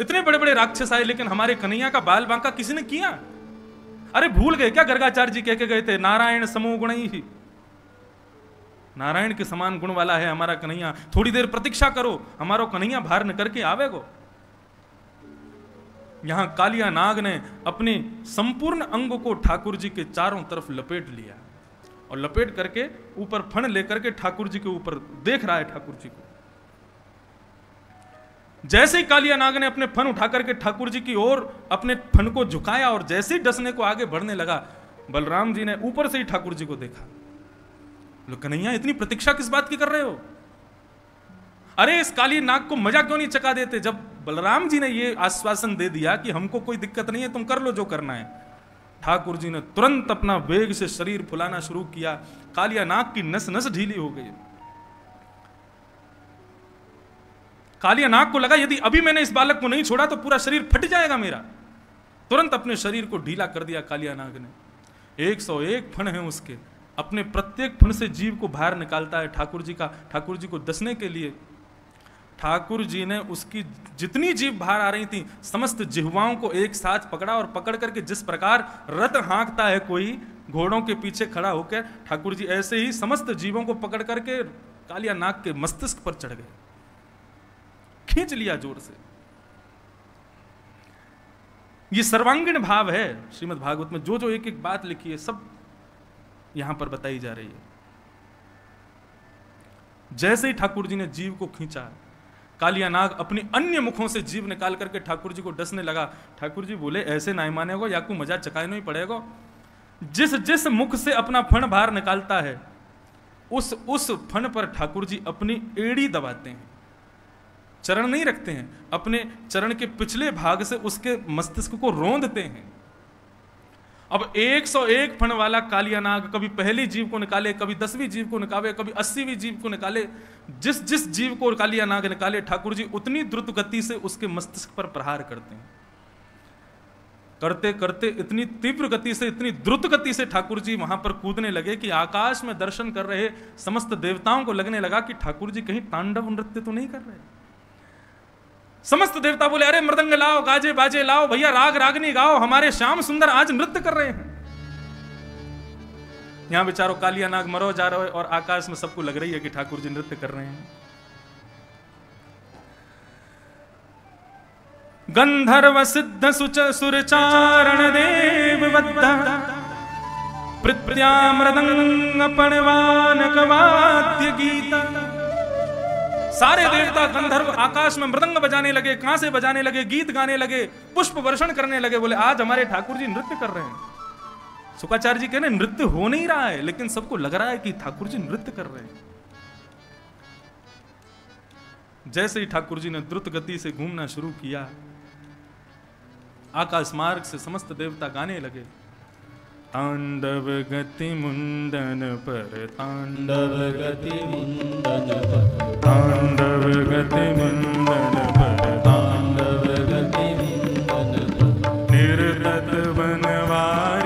इतने बड़े बड़े राक्षस आए लेकिन हमारे कन्हैया का बाल बांका किसी ने किया? अरे भूल गए क्या गर्गाचार्य जी कह के गए थे, नारायण समो गुणई ही, नारायण के समान गुण वाला है हमारा कन्हैया, थोड़ी देर प्रतीक्षा करो, हमारा कन्हैया बाहर निकल के आवेगो। यहां कालिया नाग ने अपने संपूर्ण अंग को ठाकुर जी के चारों तरफ लपेट लिया और लपेट करके ऊपर फण लेकर के ठाकुर जी के ऊपर देख रहा है ठाकुर जी को। जैसे ही कालिया नाग ने अपने फन उठा करके ठाकुर जी की ओर अपने फन को झुकाया और जैसे ही डसने को आगे बढ़ने लगा, बलराम जी ने ऊपर से ही ठाकुर जी को देखा। बोले कन्हैया इतनी प्रतीक्षा किस बात की कर रहे हो? अरे इस काली नाग को मजा क्यों नहीं चका देते? जब बलराम जी ने ये आश्वासन दे दिया कि हमको कोई दिक्कत नहीं है, तुम कर लो जो करना है, ठाकुर जी ने तुरंत अपना वेग से शरीर फुलाना शुरू किया। कालिया नाग की नस नस ढीली हो गई। कालिया नाग को लगा यदि अभी मैंने इस बालक को नहीं छोड़ा तो पूरा शरीर फट जाएगा मेरा। तुरंत अपने शरीर को ढीला कर दिया कालिया नाग ने। 101 फण हैं उसके, अपने प्रत्येक फण से जीव को बाहर निकालता है ठाकुर जी का, ठाकुर जी को डसने के लिए। ठाकुर जी ने उसकी जितनी जीभ बाहर आ रही थी समस्त जिह्वाओं को एक साथ पकड़ा और पकड़ करके जिस प्रकार रथ हाँकता है कोई घोड़ों के पीछे खड़ा होकर, ठाकुर जी ऐसे ही समस्त जीवों को पकड़ करके कालिया नाग के मस्तिष्क पर चढ़ गए, खींच लिया जोर से। ये सर्वांगीण भाव है श्रीमद् भागवत में, जो जो एक एक बात लिखी है सब यहां पर बताई जा रही है। जैसे ही ठाकुर जी ने जीव को खींचा, कालिया नाग अपनी अन्य मुखों से जीव निकाल करके ठाकुर जी को डसने लगा। ठाकुर जी बोले ऐसे ना मानेगो, या को मजा चकाने ही पड़ेगा। जिस जिस मुख से अपना फण बाहर निकालता है उस फण पर ठाकुर जी अपनी एड़ी दबाते हैं, चरण नहीं रखते हैं, अपने चरण के पिछले भाग से उसके मस्तिष्क को रोंदते हैं। अब 101 फण वाला कालिया नाग कभी पहली जीव को निकाले, कभी 10वीं जीव को निकाले, कभी 80वीं जीव को निकाले। जिस जिस जीव को कालिया नाग निकाले ठाकुर जी उतनी द्रुत गति से उसके मस्तिष्क पर प्रहार करते हैं। करते करते इतनी तीव्र गति से, इतनी द्रुत गति से ठाकुर जी वहां पर कूदने लगे कि आकाश में दर्शन कर रहे समस्त देवताओं को लगने लगा कि ठाकुर जी कहीं तांडव नृत्य तो नहीं कर रहे। समस्त देवता बोले अरे मृदंग लाओ, गाजे बाजे लाओ, भैया राग रागनी गाओ, हमारे श्याम सुंदर आज नृत्य कर रहे हैं। यहां बेचारो कालिया नाग मरो जा रहे और आकाश में सबको लग रही है कि ठाकुर जी नृत्य कर रहे हैं। गंधर्व सिद्ध सुच सुरचारण देव बद्ध प्रत्या मृदंग पणवानक वाद्य गीता। सारे देवता गंधर्व आकाश में मृदंग बजाने लगे, कांसे बजाने लगे, गीत गाने लगे, पुष्प वर्षण करने लगे। बोले आज हमारे ठाकुर जी नृत्य कर रहे हैं। शुक्राचार्य जी कह रहे नृत्य हो नहीं रहा है, लेकिन सबको लग रहा है कि ठाकुर जी नृत्य कर रहे हैं। जैसे ही ठाकुर जी ने द्रुत गति से घूमना शुरू किया, आकाश मार्ग से समस्त देवता गाने लगे, तांडव गति मुंडन पर, तांडव गति मुंडन पर, तांडव गति मुंडन पर, तांडव गति मुंडन पर, निर्दत बनवारी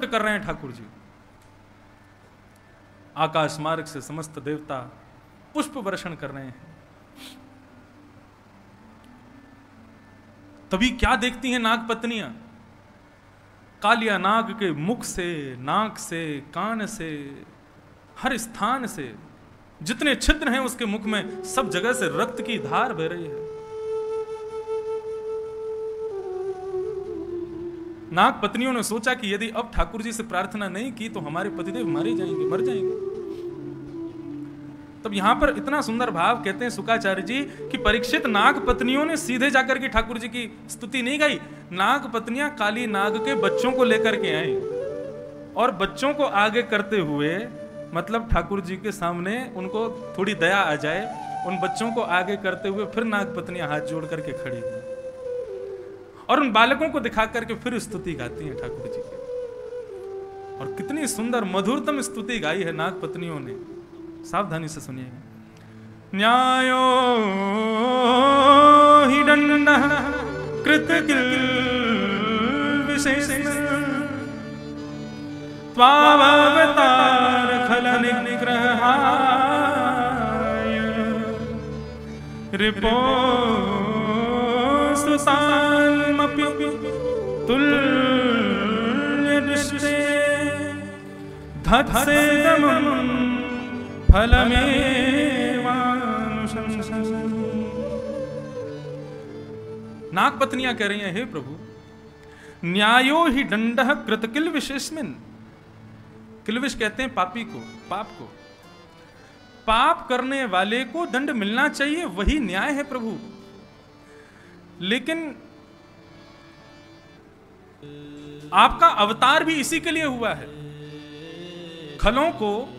कर रहे हैं ठाकुर जी। आकाश मार्ग से समस्त देवता पुष्प वर्षण कर रहे हैं। तभी क्या देखती हैं नाग पत्नियां? कालिया नाग के मुख से, नाक से, कान से, हर स्थान से जितने छिद्र हैं उसके मुख में सब जगह से रक्त की धार बह रही है। नाग पत्नियों ने सोचा कि यदि अब ठाकुर जी से प्रार्थना नहीं की तो हमारे पतिदेव मारे जाएंगे, मर जाएंगे। तब यहां पर इतना सुंदर भाव कहते हैं शुकाचार्य जी कि परीक्षित नाग पत्नियों ने सीधे जाकर के ठाकुर जी की स्तुति नहीं गाई। नाग पत्नियां काली नाग के बच्चों को लेकर के आई और बच्चों को आगे करते हुए, मतलब ठाकुर जी के सामने उनको थोड़ी दया आ जाए, उन बच्चों को आगे करते हुए फिर नाग पत्नियां हाथ जोड़ करके खड़ी हुई और उन बालकों को दिखा करके फिर स्तुति गाती हैं ठाकुर जी की। और कितनी सुंदर मधुरतम स्तुति गाई है नाग पत्नियों ने। सावधानी से सुनिएगा। न्यायो हि दंडः कृतकिल विशेषेण त्वावतार खल निग्रहाय रिपो सुतान्मपि तुल्य दृष्टे धत्सेदमं नाग पत्नियां कह रही हैं, हे प्रभु, न्यायो ही दंडः कृतकिल विशेषमिन। किलविश कहते हैं पापी को, पाप को। पाप करने वाले को दंड मिलना चाहिए, वही न्याय है प्रभु। लेकिन आपका अवतार भी इसी के लिए हुआ है। खलों को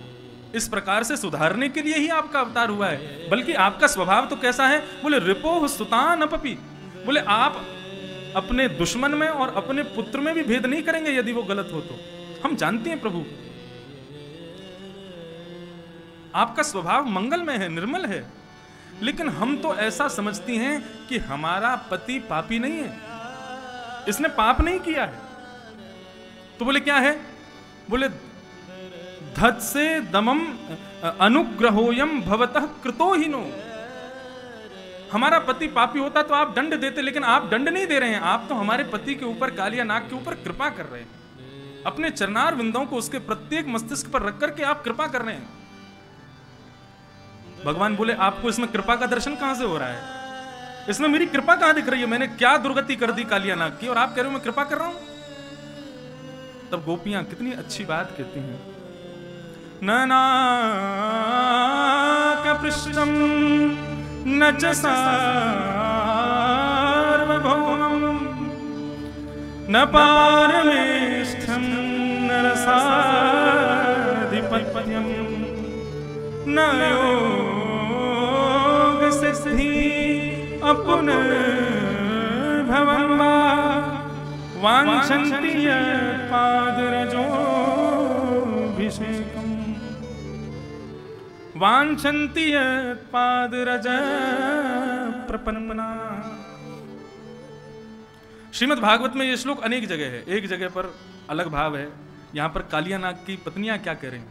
इस प्रकार से सुधारने के लिए ही आपका अवतार हुआ है। बल्कि आपका स्वभाव तो कैसा है? बोले रिपोह सुतान अपपि, बोले आप अपने दुश्मन में और अपने पुत्र में भी भेद नहीं करेंगे यदि वो गलत हो तो। हम जानते हैं प्रभु आपका स्वभाव मंगलमय है, निर्मल है। लेकिन हम तो ऐसा समझती हैं कि हमारा पति पापी नहीं है, इसने पाप नहीं किया है। तो बोले क्या है? बोले धत्से दमम अनुग्रहोयम भवतः कृतो ही नो। हमारा पति पापी होता तो आप दंड देते, लेकिन आप दंड नहीं दे रहे हैं। आप तो हमारे पति के ऊपर, कालिया नाग के ऊपर कृपा कर रहे हैं। अपने चरणार विंदों को उसके प्रत्येक मस्तिष्क पर रख करके आप कृपा कर रहे हैं। भगवान बोले आपको इसमें कृपा का दर्शन कहां से हो रहा है? इसमें मेरी कृपा कहां दिख रही है? मैंने क्या दुर्गति कर दी कालिया नाग की और आप कह रहे हो मैं कृपा कर रहा हूं? तब गोपियां कितनी अच्छी बात कहती हैं। नना का पृष्ठम न च सार्वभौमम् न पारमेष्ठम् न रसाधिपत्यम् न योग सिद्धि अपुनर्भवम् वा वाञ्छन्ति यत्पादरजोऽभिषेकम् वाञ्छन्ति यत्पादरज प्रपन्ना। श्रीमद् भागवत में ये श्लोक अनेक जगह है, एक जगह पर अलग भाव है। यहां पर कालिया नाग की पत्नियां क्या कह रही हैं?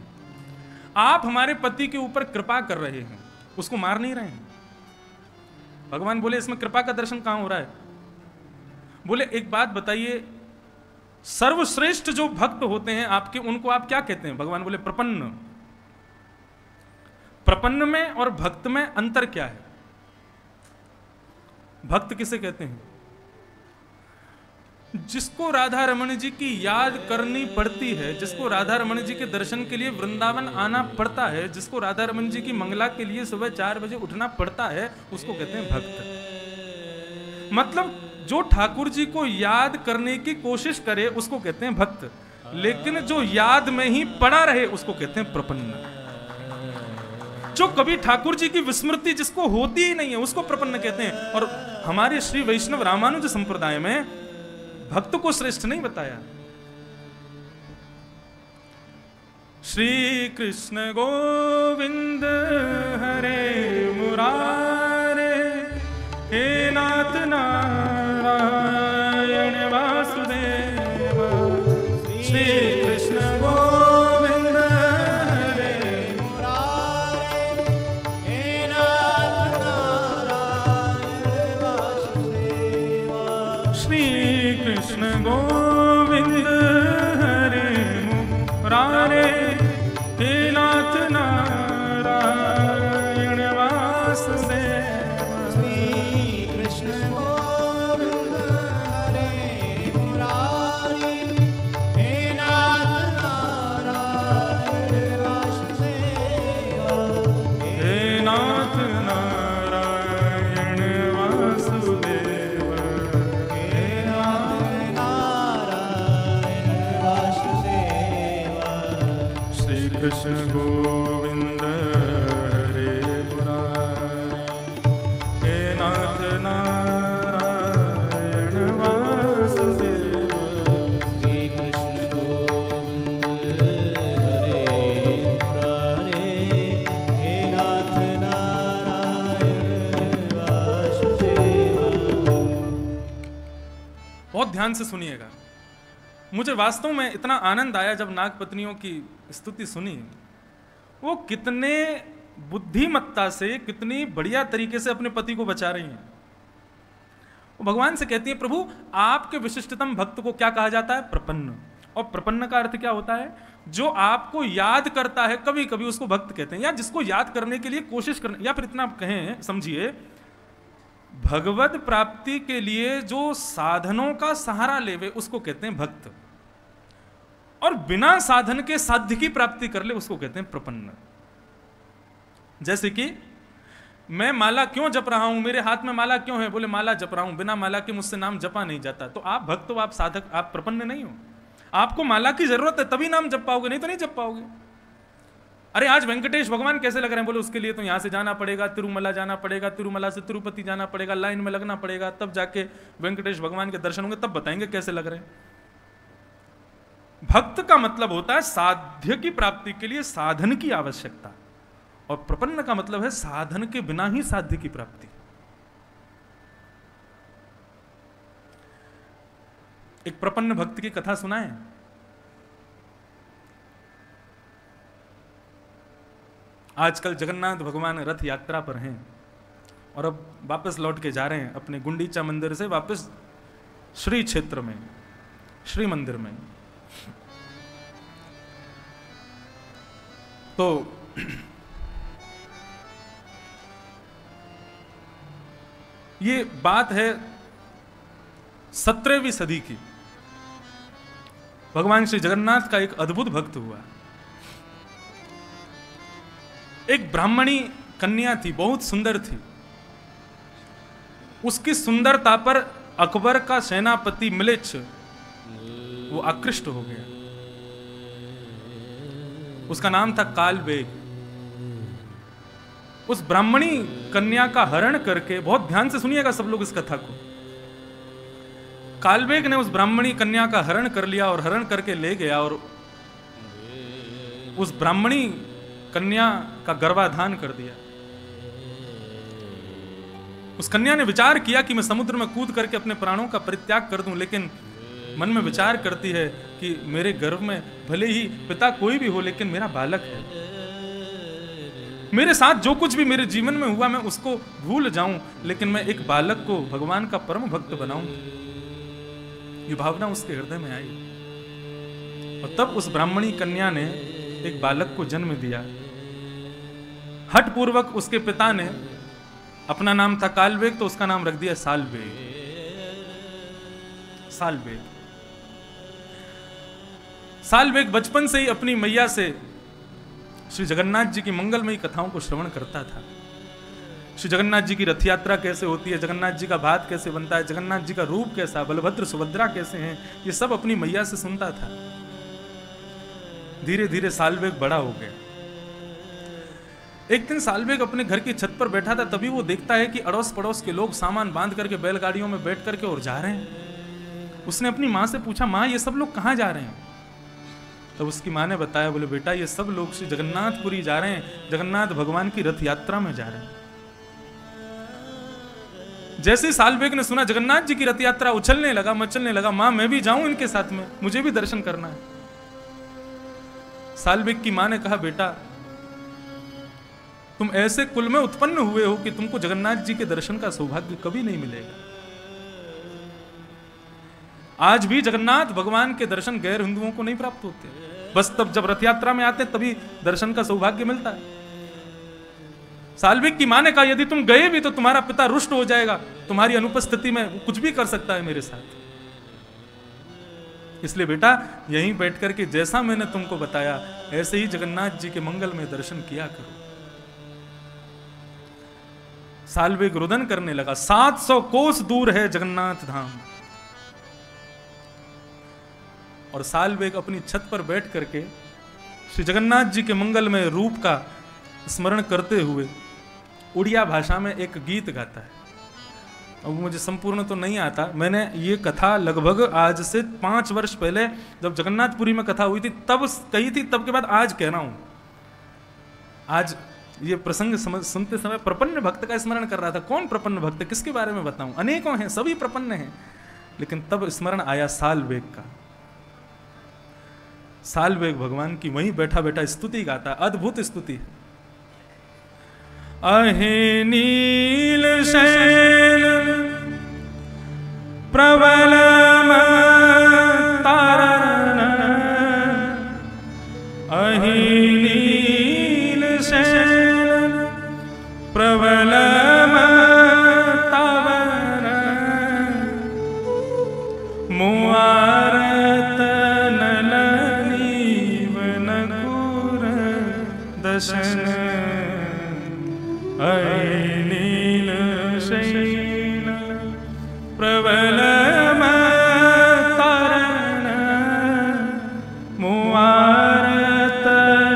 आप हमारे पति के ऊपर कृपा कर रहे हैं, उसको मार नहीं रहे हैं। भगवान बोले इसमें कृपा का दर्शन कहां हो रहा है? बोले एक बात बताइए, सर्वश्रेष्ठ जो भक्त होते हैं आपके, उनको आप क्या कहते हैं? भगवान बोले प्रपन्न। प्रपन्न में और भक्त में अंतर क्या है? भक्त किसे कहते हैं? जिसको राधा रमण जी की याद करनी पड़ती है, जिसको राधा रमण जी के दर्शन के लिए वृंदावन आना पड़ता है, जिसको राधा रमण जी की मंगला के लिए सुबह 4 बजे उठना पड़ता है, उसको कहते हैं भक्त। मतलब जो ठाकुर जी को याद करने की कोशिश करे उसको कहते हैं भक्त, लेकिन जो याद में ही पड़ा रहे उसको कहते हैं प्रपन्न। जो कभी ठाकुर जी की विस्मृति जिसको होती ही नहीं है उसको प्रपन्न कहते हैं। और हमारे श्री वैष्णव रामानुज संप्रदाय में भक्त को श्रेष्ठ नहीं बताया। श्री कृष्ण गोविंद हरे मुरारे हे नाथ नारायण वासुदेव श्री गोविंद हरे मुरारे, हे नाथ नारायण वासुदेव। श्री कृष्ण गोविंद हरे मुरारे, हे नाथ नारायण वासुदेव। हे नाथ नारायण वासुदेव। हे नाथ नारायण वासुदेव। श्री कृष्ण गोविंद हरे मुरारे, हे नाथ नारायण वासुदेव। श्री कृष्ण गोविंद हरे मुरारे, हे नाथ नारायण वासुदेव। बहुत ध्यान से सुनिएगा। मुझे वास्तव में इतना आनंद आया जब नागपत्नियों की स्तुति सुनी। वो कितने बुद्धिमत्ता से, कितनी बढ़िया तरीके से अपने पति को बचा रही हैं। वो भगवान से कहती है, प्रभु आपके विशिष्टतम भक्त को क्या कहा जाता है? प्रपन्न। और प्रपन्न का अर्थ क्या होता है? जो आपको याद करता है, कभी कभी उसको भक्त कहते हैं, या जिसको याद करने के लिए कोशिश करने, या फिर इतना कहें, समझिए, भगवत प्राप्ति के लिए जो साधनों का सहारा लेवे उसको कहते हैं भक्त, और बिना साधन के साध्य की प्राप्ति कर ले उसको कहते हैं प्रपन्न। जैसे कि मैं माला क्यों जप रहा हूं, मेरे हाथ में माला क्यों है? बोले माला जप रहा हूं, बिना माला के मुझसे नाम जपा नहीं जाता। तो आप भक्त हो, आप साधक, आप प्रपन्न नहीं हो। आपको माला की जरूरत है तभी नाम जप पाओगे, नहीं तो नहीं जप पाओगे। अरे आज वेंकटेश भगवान कैसे लग रहे हैं? बोले उसके लिए तो यहां से जाना पड़ेगा, तिरुमला जाना पड़ेगा, तिरुमला से तिरुपति जाना पड़ेगा, लाइन में लगना पड़ेगा, तब जाके वेंकटेश भगवान के दर्शन होंगे, तब बताएंगे कैसे लग रहे हैं। भक्त का मतलब होता है साध्य की प्राप्ति के लिए साधन की आवश्यकता, और प्रपन्न का मतलब है साधन के बिना ही साध्य की प्राप्ति। एक प्रपन्न भक्त की कथा सुनाएं। आजकल जगन्नाथ भगवान रथ यात्रा पर हैं और अब वापस लौट के जा रहे हैं अपने गुंडीचा मंदिर से वापस श्री क्षेत्र में, श्री मंदिर में। तो ये बात है 17वीं सदी की। भगवान श्री जगन्नाथ का एक अद्भुत भक्त हुआ। एक ब्राह्मणी कन्या थी, बहुत सुंदर थी। उसकी सुंदरता पर अकबर का सेनापति मिलेच्छ वो आकृष्ट हो गया। उसका नाम था कालबेग। उस ब्राह्मणी कन्या का हरण करके, बहुत ध्यान से सुनिएगा सब लोग इस कथा को, कालबेग ने उस ब्राह्मणी कन्या का हरण कर लिया और हरण करके ले गया और उस ब्राह्मणी कन्या का गर्भाधान कर दिया। उस कन्या ने विचार किया कि मैं समुद्र में कूद करके अपने प्राणों का परित्याग कर दूं, लेकिन मन में विचार करती है कि मेरे गर्भ में भले ही पिता कोई भी हो, लेकिन मेरा बालक है। मेरे साथ जो कुछ भी मेरे जीवन में हुआ मैं उसको भूल जाऊं, लेकिन मैं एक बालक को भगवान का परम भक्त बनाऊं। ये भावना उसके हृदय में आई और तब उस ब्राह्मणी कन्या ने एक बालक को जन्म दिया। हठ पूर्वक उसके पिता ने, अपना नाम था कालबेग, तो उसका नाम रख दिया सालबेग। सालबेग सालबेग बचपन से ही अपनी मैया से श्री जगन्नाथ जी की मंगलमयी कथाओं को श्रवण करता था। श्री जगन्नाथ जी की रथ यात्रा कैसे होती है, जगन्नाथ जी का भात कैसे बनता है, जगन्नाथ जी का रूप कैसा, बलभद्र सुभद्रा कैसे हैं, ये सब अपनी मैया से सुनता था। धीरे धीरे सालबेग बड़ा हो गया। एक दिन सालबेग अपने घर की छत पर बैठा था, तभी वो देखता है कि अड़ोस पड़ोस के लोग सामान बांध करके बैलगाड़ियों में बैठ करके और जा रहे हैं। उसने अपनी माँ से पूछा, माँ ये सब लोग कहाँ जा रहे हैं? तब उसकी माँ ने बताया, बोले बेटा ये सब लोग श्री जगन्नाथपुरी जा रहे हैं, जगन्नाथ भगवान की रथ यात्रा में जा रहे हैं। जैसे ही सालबेग ने सुना जगन्नाथ जी की रथ यात्रा, उछलने लगा, मचलने लगा, माँ मैं भी जाऊं इनके साथ में, मुझे भी दर्शन करना है। सालबेग की माँ ने कहा, बेटा तुम ऐसे कुल में उत्पन्न हुए हो कि तुमको जगन्नाथ जी के दर्शन का सौभाग्य कभी नहीं मिलेगा। आज भी जगन्नाथ भगवान के दर्शन गैर हिंदुओं को नहीं प्राप्त होते, बस तब जब रथ यात्रा में आते तभी दर्शन का सौभाग्य मिलता है। साल्विक की मां ने कहा यदि तुम गए भी तो तुम्हारा पिता रुष्ट हो जाएगा, तुम्हारी अनुपस्थिति में कुछ भी कर सकता है मेरे साथ। इसलिए बेटा यहीं बैठ करके जैसा मैंने तुमको बताया ऐसे ही जगन्नाथ जी के मंगल में दर्शन किया करो। साल्वेग रुदन करने लगा। 700 कोस दूर है जगन्नाथ धाम, और साल्वेग अपनी छत पर बैठ करके श्री जगन्नाथ जी के मंगलमय रूप का स्मरण करते हुए उड़िया भाषा में एक गीत गाता है। अब मुझे संपूर्ण तो नहीं आता, मैंने ये कथा लगभग आज से 5 वर्ष पहले जब जगन्नाथपुरी में कथा हुई थी तब कही थी, तब के बाद आज कह रहा हूं। आज ये प्रसंग सुनते समय प्रपन्न भक्त का स्मरण कर रहा था। कौन प्रपन्न भक्त, किसके बारे में बताऊं? अनेकों हैं, सभी प्रपन्न हैं, लेकिन तब स्मरण आया साल्वेग का। साल्वेग भगवान की वहीं बैठा बैठा स्तुति गाता, अद्भुत स्तुति है। अहे नील शैल प्रबल तारण, अहे नील शैल प्रबल तारण, मुआरत दर्शन, अये नील शैल प्रबल तारण, मुआरत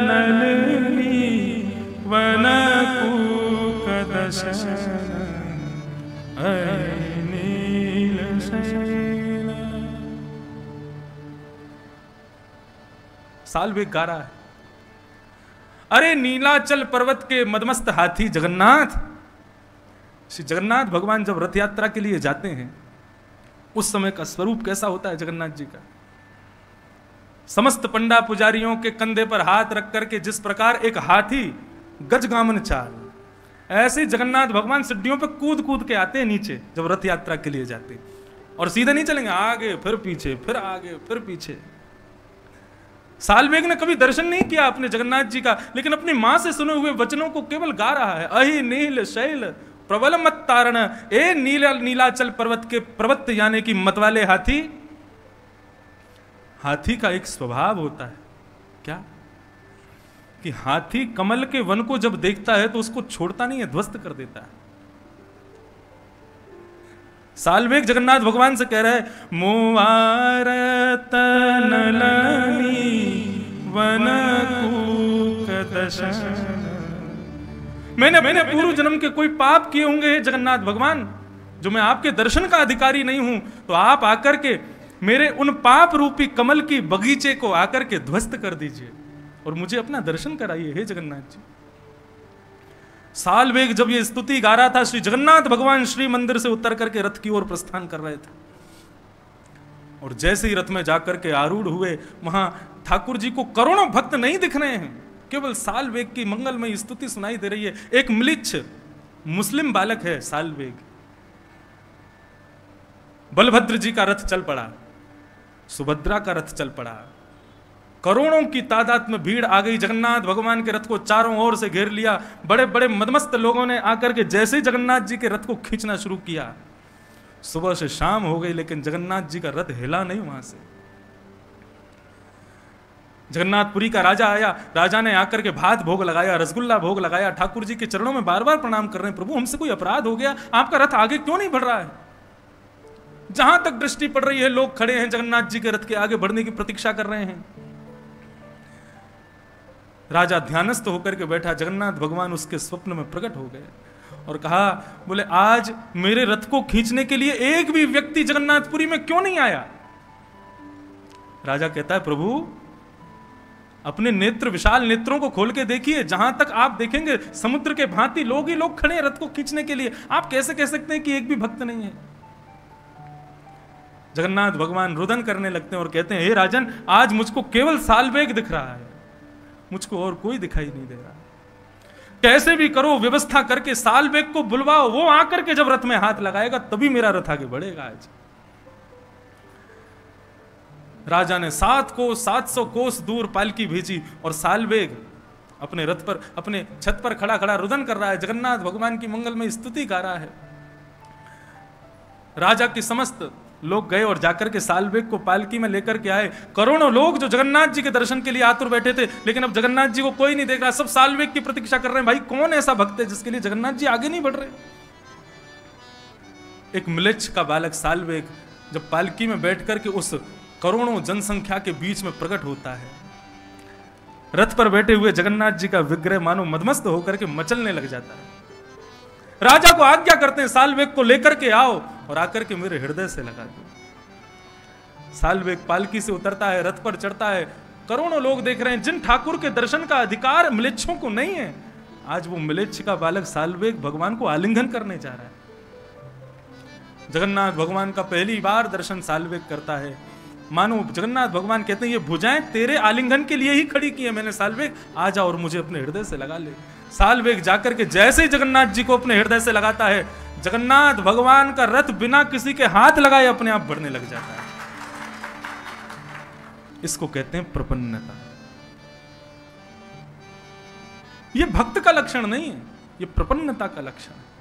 नलिनी वन कूक दर्शन, अये नील शैल। साल्वेग गा रहा है, अरे नीलाचल पर्वत के मदमस्त हाथी जगन्नाथ। श्री जगन्नाथ भगवान जब रथ यात्रा के लिए जाते हैं उस समय का स्वरूप कैसा होता है जगन्नाथ जी का। समस्त पंडा पुजारियों के कंधे पर हाथ रख करके जिस प्रकार एक हाथी गजगामन चाल, ऐसे जगन्नाथ भगवान सिड्डियों पर कूद कूद के आते हैं नीचे जब रथ यात्रा के लिए जाते, और सीधे नहीं चलेंगे, आगे फिर पीछे, फिर आगे फिर पीछे। साल्वेग ने कभी दर्शन नहीं किया अपने जगन्नाथ जी का, लेकिन अपनी मां से सुने हुए वचनों को केवल गा रहा है। अहि नील शैल प्रबल मत तारण, ए नीलाचल पर्वत के पर्वत यानी कि मत वाले हाथी। हाथी का एक स्वभाव होता है क्या कि हाथी कमल के वन को जब देखता है तो उसको छोड़ता नहीं है, ध्वस्त कर देता है। साल्वेग जगन्नाथ भगवान से कह रहा है, मुआरत नलिनी वन कूक दर्शन। मैंने पूर्व जन्म के कोई पाप किए होंगे जगन्नाथ भगवान, जो मैं आपके दर्शन का अधिकारी नहीं हूं, तो आप आकर के मेरे उन पाप रूपी कमल की बगीचे को आकर के ध्वस्त कर दीजिए और मुझे अपना दर्शन कराइए हे जगन्नाथ जी। साल्वेग जब ये स्तुति गा रहा था, श्री जगन्नाथ भगवान श्री मंदिर से उतर करके रथ की ओर प्रस्थान कर रहे थे, और जैसे ही रथ में जाकर के आरूढ़ हुए, वहां ठाकुर जी को करोड़ों भक्त नहीं दिख रहे हैं, केवल साल्वेग की मंगलमय स्तुति सुनाई दे रही है। एक म्लिच्छ मुस्लिम बालक है साल्वेग। बलभद्र जी का रथ चल पड़ा, सुभद्रा का रथ चल पड़ा, करोड़ों की तादाद में भीड़ आ गई। जगन्नाथ भगवान के रथ को चारों ओर से घेर लिया। बड़े बड़े मदमस्त लोगों ने आकर के जैसे ही जगन्नाथ जी के रथ को खींचना शुरू किया, सुबह से शाम हो गई लेकिन जगन्नाथ जी का रथ हिला नहीं वहां से। जगन्नाथपुरी का राजा आया, राजा ने आकर के भात भोग लगाया, रसगुल्ला भोग लगाया, ठाकुर जी के चरणों में बार बार प्रणाम कर रहे हैं, प्रभु हमसे कोई अपराध हो गया, आपका रथ आगे क्यों नहीं बढ़ रहा है। जहां तक दृष्टि पड़ रही है लोग खड़े हैं जगन्नाथ जी के रथ के आगे बढ़ने की प्रतीक्षा कर रहे हैं। राजा ध्यानस्थ होकर के बैठा, जगन्नाथ भगवान उसके स्वप्न में प्रकट हो गए और कहा, बोले आज मेरे रथ को खींचने के लिए एक भी व्यक्ति जगन्नाथपुरी में क्यों नहीं आया। राजा कहता है, प्रभु अपने नेत्र, विशाल नेत्रों को खोल के देखिए, जहां तक आप देखेंगे समुद्र के भांति लोग ही लोग खड़े हैं रथ को खींचने के लिए, आप कैसे कह सकते हैं कि एक भी भक्त नहीं है। जगन्नाथ भगवान रुदन करने लगते हैं और कहते हैं, हे राजन, आज मुझको केवल साल्वेग दिख रहा है, मुझको और कोई दिखाई नहीं दे रहा। कैसे भी करो व्यवस्था करके साल्वेग को बुलवाओ, वो आकर के जब रथ में हाथ लगाएगा तभी मेरा रथ आगे बढ़ेगा। आज राजा ने 700 कोस दूर पालकी भेजी और सालवेग अपने रथ पर, अपने छत पर खड़ा खड़ा रुदन कर रहा है, जगन्नाथ भगवान की मंगलमय स्तुति गा रहा है। राजा के समस्त लोग गए और जाकर के सालवेग को पालकी में लेकर के आए। करोड़ों लोग जो जगन्नाथ जी के दर्शन के लिए आतुर बैठे थे, लेकिन अब जगन्नाथ जी को कोई नहीं देख रहा, सब सालवेग की प्रतीक्षा कर रहे हैं। भाई कौन ऐसा भक्त है जिसके लिए जगन्नाथ जी आगे नहीं बढ़ रहे। एक म्लेच्छ का बालक सालवेग जब पालकी में बैठ करके उस करोड़ों जनसंख्या के बीच में प्रकट होता है, रथ पर बैठे हुए जगन्नाथ जी का विग्रह मानो मदमस्त होकर के मचलने लग जाता है। राजा को आज्ञा करते हैं सालवेग को लेकर के आओ और आकर के मेरे हृदय से लगा दो। सालवेग पालकी से उतरता है, रथ पर चढ़ता है। करोड़ों लोग देख रहे हैं, जिन ठाकुर के दर्शन का अधिकार म्लेच्छों को नहीं है, आज वो म्लेच्छ का बालक सालवेग भगवान को आलिंगन करने जा रहा है। जगन्नाथ भगवान का पहली बार दर्शन सालवेग करता है। मानो जगन्नाथ भगवान कहते हैं ये भुजाएं तेरे आलिंगन के लिए ही खड़ी की है मैंने, सालवेग आ जा और मुझे अपने हृदय से लगा ले। सालवेग जाकर के जैसे ही जगन्नाथ जी को अपने हृदय से लगाता है, जगन्नाथ भगवान का रथ बिना किसी के हाथ लगाए अपने आप बढ़ने लग जाता है। इसको कहते हैं प्रपन्नता। यह भक्त का लक्षण नहीं है, यह प्रपन्नता का लक्षण है।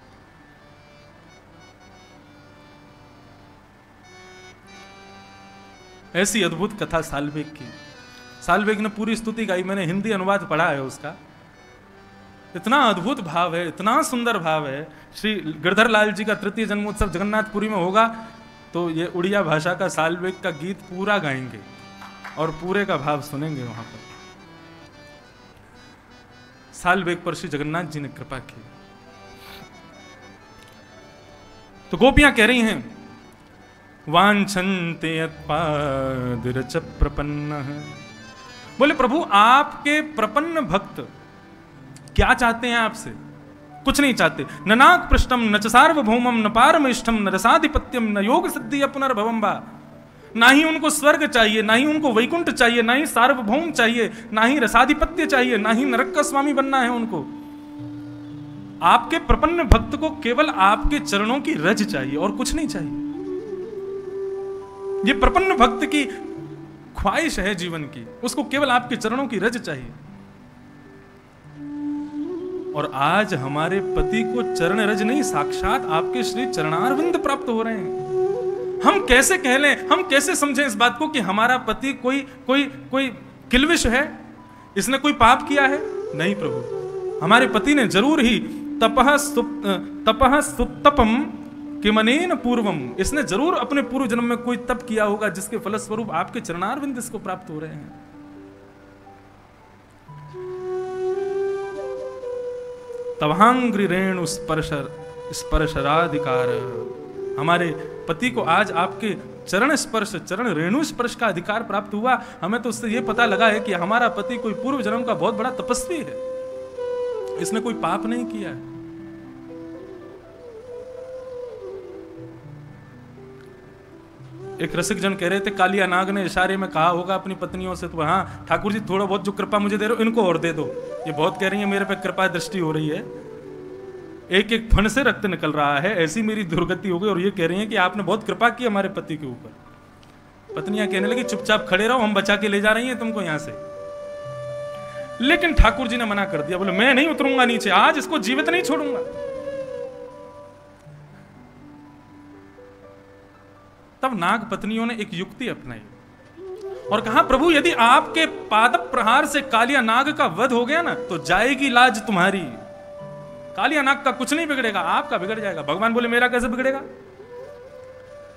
ऐसी अद्भुत कथा सालवेग की। सालवेग ने पूरी स्तुति गाई, मैंने हिंदी अनुवाद पढ़ा है उसका। इतना अद्भुत भाव है, इतना सुंदर भाव है। श्री गिरधर लाल जी का तृतीय जन्मोत्सव जगन्नाथपुरी में होगा तो ये उड़िया भाषा का सालवेग का गीत पूरा गाएंगे और पूरे का भाव सुनेंगे वहां पर। सालवेग पर श्री जगन्नाथ जी ने कृपा की। तो गोपियां कह रही हैं, वांछन्ते यत्पादरच प्रपन्नः। बोले प्रभु आपके प्रपन्न भक्त क्या चाहते हैं आपसे? कुछ नहीं चाहते। न नाग पृष्ठम न च सार्वभौमम न पारमेष्ठम न रसाधिपत्यम न योग सिद्धि पुनर्भवम बा। ना ही उनको स्वर्ग चाहिए, ना ही उनको वैकुंठ चाहिए, ना ही सार्वभौम चाहिए, ना ही रसाधिपत्य चाहिए, ना ही नरक का स्वामी बनना है उनको। आपके प्रपन्न भक्त को केवल आपके चरणों की रज चाहिए और कुछ नहीं चाहिए। ये प्रपन्न भक्त की ख्वाहिश है जीवन की, उसको केवल आपके चरणों की रज चाहिए। और आज हमारे पति को चरण रज नहीं, साक्षात आपके श्री चरणारविंद प्राप्त हो रहे हैं। हम कैसे कह लें, हम कैसे समझें इस बात को कि हमारा पति कोई कोई कोई किल्विश है, इसने कोई पाप किया है? नहीं प्रभु, हमारे पति ने जरूर ही तपः सुतपम किमनेन पूर्वम, इसने जरूर अपने पूर्व जन्म में कोई तप किया होगा जिसके फलस्वरूप आपके चरणारविंद इसको प्राप्त हो रहे हैं। तवांग्रि रेणु स्पर्शराधिकार, हमारे पति को आज आपके चरण स्पर्श, चरण रेणु स्पर्श का अधिकार प्राप्त हुआ। हमें तो उससे यह पता लगा है कि हमारा पति कोई पूर्व जन्म का बहुत बड़ा तपस्वी है, इसने कोई पाप नहीं किया है। एक रसिक जन कह रहे थे, कालिया नाग ने इशारे में कहा होगा अपनी पत्नियों से, तो हाँ ठाकुर जी थोड़ा बहुत जो कृपा मुझे दे रहे हो इनको और दे दो। ये बहुत कह रही है मेरे पे कृपा दृष्टि हो रही है, एक एक फन से रक्त निकल रहा है, ऐसी मेरी दुर्गति हो गई। और ये कह रही है कि आपने बहुत कृपा की हमारे पति के ऊपर। पत्नियां कहने लगी चुपचाप खड़े रहो, हम बचा के ले जा रही हैं तुमको यहां से। लेकिन ठाकुर जी ने मना कर दिया, बोले मैं नहीं उतरूंगा नीचे, आज इसको जीवित नहीं छोड़ूंगा। तब नाग पत्नियों ने एक युक्ति अपनाई और कहा, प्रभु यदि आपके पाद प्रहार से कालिया नाग का वध हो गया ना तो जाएगी लाज तुम्हारी। कालिया नाग का कुछ नहीं बिगड़ेगा, आपका बिगड़ जाएगा। भगवान बोले मेरा कैसे बिगड़ेगा?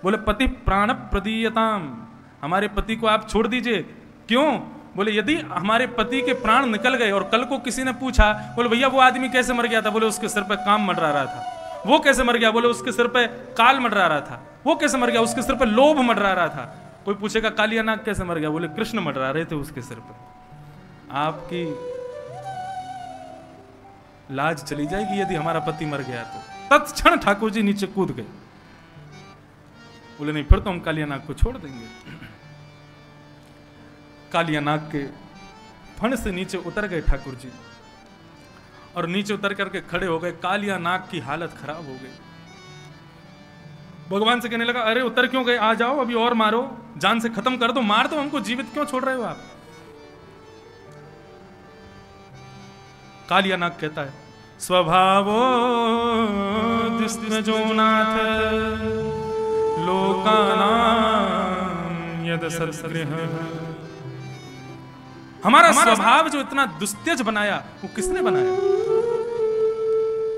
बोले पति प्राण प्रदीयताम, हमारे पति को आप छोड़ दीजिए। क्यों? बोले यदि हमारे पति के प्राण निकल गए और कल को किसी ने पूछा, बोले भैया वो आदमी कैसे मर गया था? बोले उसके सिर पे काम मंडरा रहा था। वो कैसे मर गया? बोले उसके सिर पे काल मंडरा रहा था। वो कैसे मर गया? उसके सिर पे लोभ मंडरा रहा था। कोई पूछेगा कालिया नाग कैसे मर गया? बोले कृष्ण मंडरा रहे थे उसके सिर पे। आपकी लाज चली जाएगी यदि हमारा पति मर गया तो। तत्क्षण ठाकुर जी नीचे कूद गए, बोले नहीं फिर तो हम कालिया नाग को छोड़ देंगे। कालिया नाग के फण से नीचे उतर गए ठाकुर जी और नीचे उतर करके खड़े हो गए। कालिया नाग की हालत खराब हो गई। भगवान से कहने लगा, अरे उतर क्यों गए, आ जाओ अभी और मारो, जान से खत्म कर दो, मार दो हमको, जीवित क्यों छोड़ रहे हो आप। कालिया नाग कहता है, स्वभावो दुष्टजो नाथ लोकानां यद सद्गृह। हमारा स्वभाव जो इतना दुस्त्यज बनाया, वो किसने बनाया?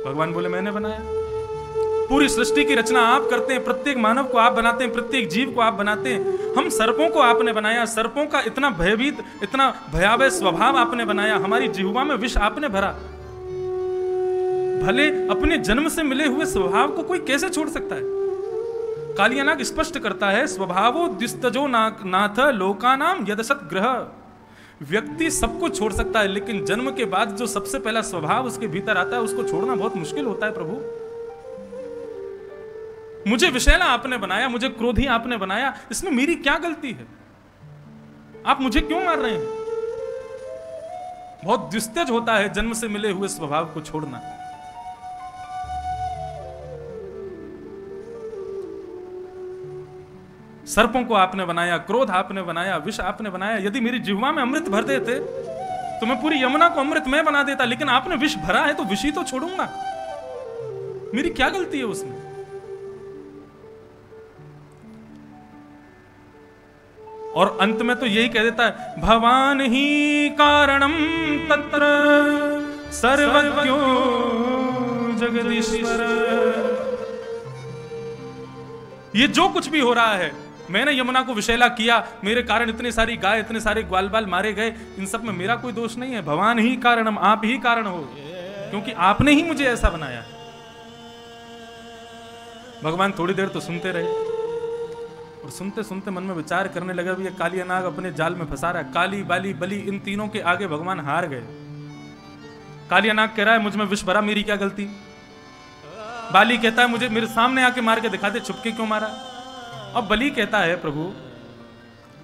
भगवान बोले, मैंने बनाया। पूरी सृष्टि की रचना आप करते हैं, प्रत्येक मानव को आप बनाते हैं, प्रत्येक जीव को आप बनाते हैं। हम सर्पों को आपने बनाया, सर्पों का इतना भयभीत, इतना भयावह स्वभाव आपने बनाया, हमारी जिह्वा में विष आपने भरा। भले अपने जन्म से मिले हुए स्वभाव को कोई कैसे छोड़ सकता है? कालिया नाग स्पष्ट करता है, स्वभावो द्विस्तजो नाथ लोकानाम यदसत ग्रह। व्यक्ति सबको छोड़ सकता है, लेकिन जन्म के बाद जो सबसे पहला स्वभाव उसके भीतर आता है, उसको छोड़ना बहुत मुश्किल होता है। प्रभु, मुझे विषैला आपने बनाया, मुझे क्रोधी आपने बनाया, इसमें मेरी क्या गलती है? आप मुझे क्यों मार रहे हैं? बहुत दुस्त्यज होता है जन्म से मिले हुए स्वभाव को छोड़ना। सर्पों को आपने बनाया, क्रोध आपने बनाया, विष आपने बनाया। यदि मेरी जिह्वा में अमृत भर देते तो मैं पूरी यमुना को अमृत में बना देता, लेकिन आपने विष भरा है तो विष ही तो छोड़ूंगा। मेरी क्या गलती है उसमें? और अंत में तो यही कह देता है, भवान ही कारणम तत्र सर्वज्ञो जगदीश्वर। ये जो कुछ भी हो रहा है, मैंने यमुना को विषैला किया, मेरे कारण इतनी सारी गाय, इतने सारे ग्वाल बाल मारे गए, इन सब में मेरा कोई दोष नहीं है। भगवान ही कारणम, आप ही कारण हो, क्योंकि आपने ही मुझे ऐसा बनाया। भगवान थोड़ी देर तो सुनते रहे, और सुनते सुनते मन में विचार करने लगा, भी ये कालिया नाग अपने जाल में फंसा रहा है। काली, बाली, बलि, इन तीनों के आगे भगवान हार गए। कालिया नाग कह रहा है, मुझ में विष भरा, मेरी क्या गलती? बाली कहता है, मुझे मेरे सामने आके मार के दिखा दे, छुपके क्यों मारा? अब बलि कहता है, प्रभु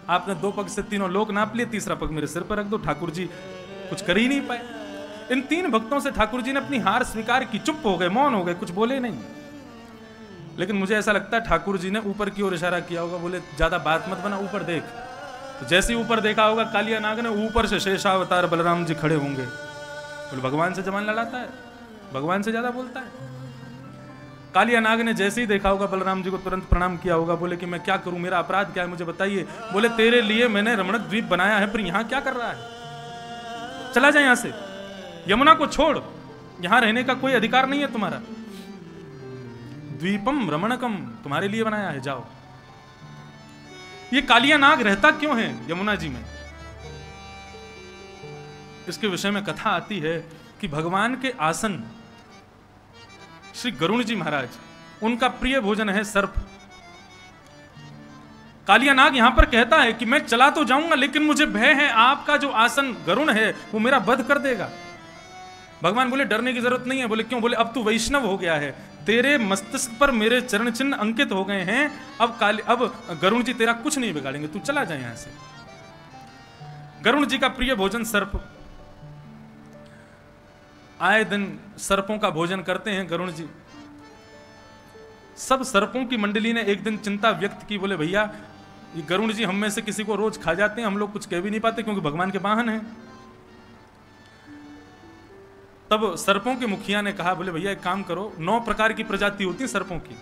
आपने 2 पग से तीनों लोक नाप लिए, तीसरा पग मेरे सिर पर रख दो, ठाकुर जी कुछ कर ही नहीं पाए। इन 3 भक्तों से ठाकुर जी ने अपनी हार स्वीकार की, चुप हो गए, मौन हो गए, कुछ बोले नहीं। लेकिन मुझे ऐसा लगता है ठाकुर जी ने ऊपर की ओर इशारा किया होगा, बोले ज्यादा बात मत बना, ऊपर देख। तो जैसे ही ऊपर देखा होगा, कालिया नाग ने ऊपर से शेषावतार बलराम जी खड़े होंगे। बोले भगवान से जबान लड़ाता है, भगवान से ज्यादा बोलता है। कालिया नाग ने जैसे ही देखा होगा बलराम जी को, तुरंत प्रणाम किया होगा, बोले कि मैं क्या करूं, मेरा अपराध क्या है, मुझे बताइए। बोले तेरे लिए मैंने रमणक द्वीप बनाया है, पर यहां क्या कर रहा है? चला जाए यहां से, यमुना को छोड़, यहां रहने का कोई अधिकार नहीं है तुम्हारा। द्वीपम रमणकम तुम्हारे लिए बनाया है, जाओ। ये कालिया नाग रहता क्यों है यमुना जी में? इसके विषय में कथा आती है कि भगवान के आसन श्री गरुण जी महाराज, उनका प्रिय भोजन है सर्प। कालिया नाग यहां पर कहता है कि मैं चला तो जाऊंगा, लेकिन मुझे भय है, आपका जो आसन गरुण है वो मेरा वध कर देगा। भगवान बोले डरने की जरूरत नहीं है। बोले क्यों? बोले अब तू वैष्णव हो गया है, तेरे मस्तिष्क पर मेरे चरण चिन्ह अंकित हो गए हैं, अब गरुण जी तेरा कुछ नहीं बिगाड़ेंगे, तू चला जाए यहां से। गरुण जी का प्रिय भोजन सर्प, आए दिन सर्पों का भोजन करते हैं गरुण जी। सब सर्पों की मंडली ने एक दिन चिंता व्यक्त की, बोले भैया ये गरुण जी हम में से किसी को रोज खा जाते हैं, हम लोग कुछ कह भी नहीं पाते क्योंकि भगवान के वाहन हैं। तब सर्पों के मुखिया ने कहा, बोले भैया एक काम करो, 9 प्रकार की प्रजाति होती है सर्पों की,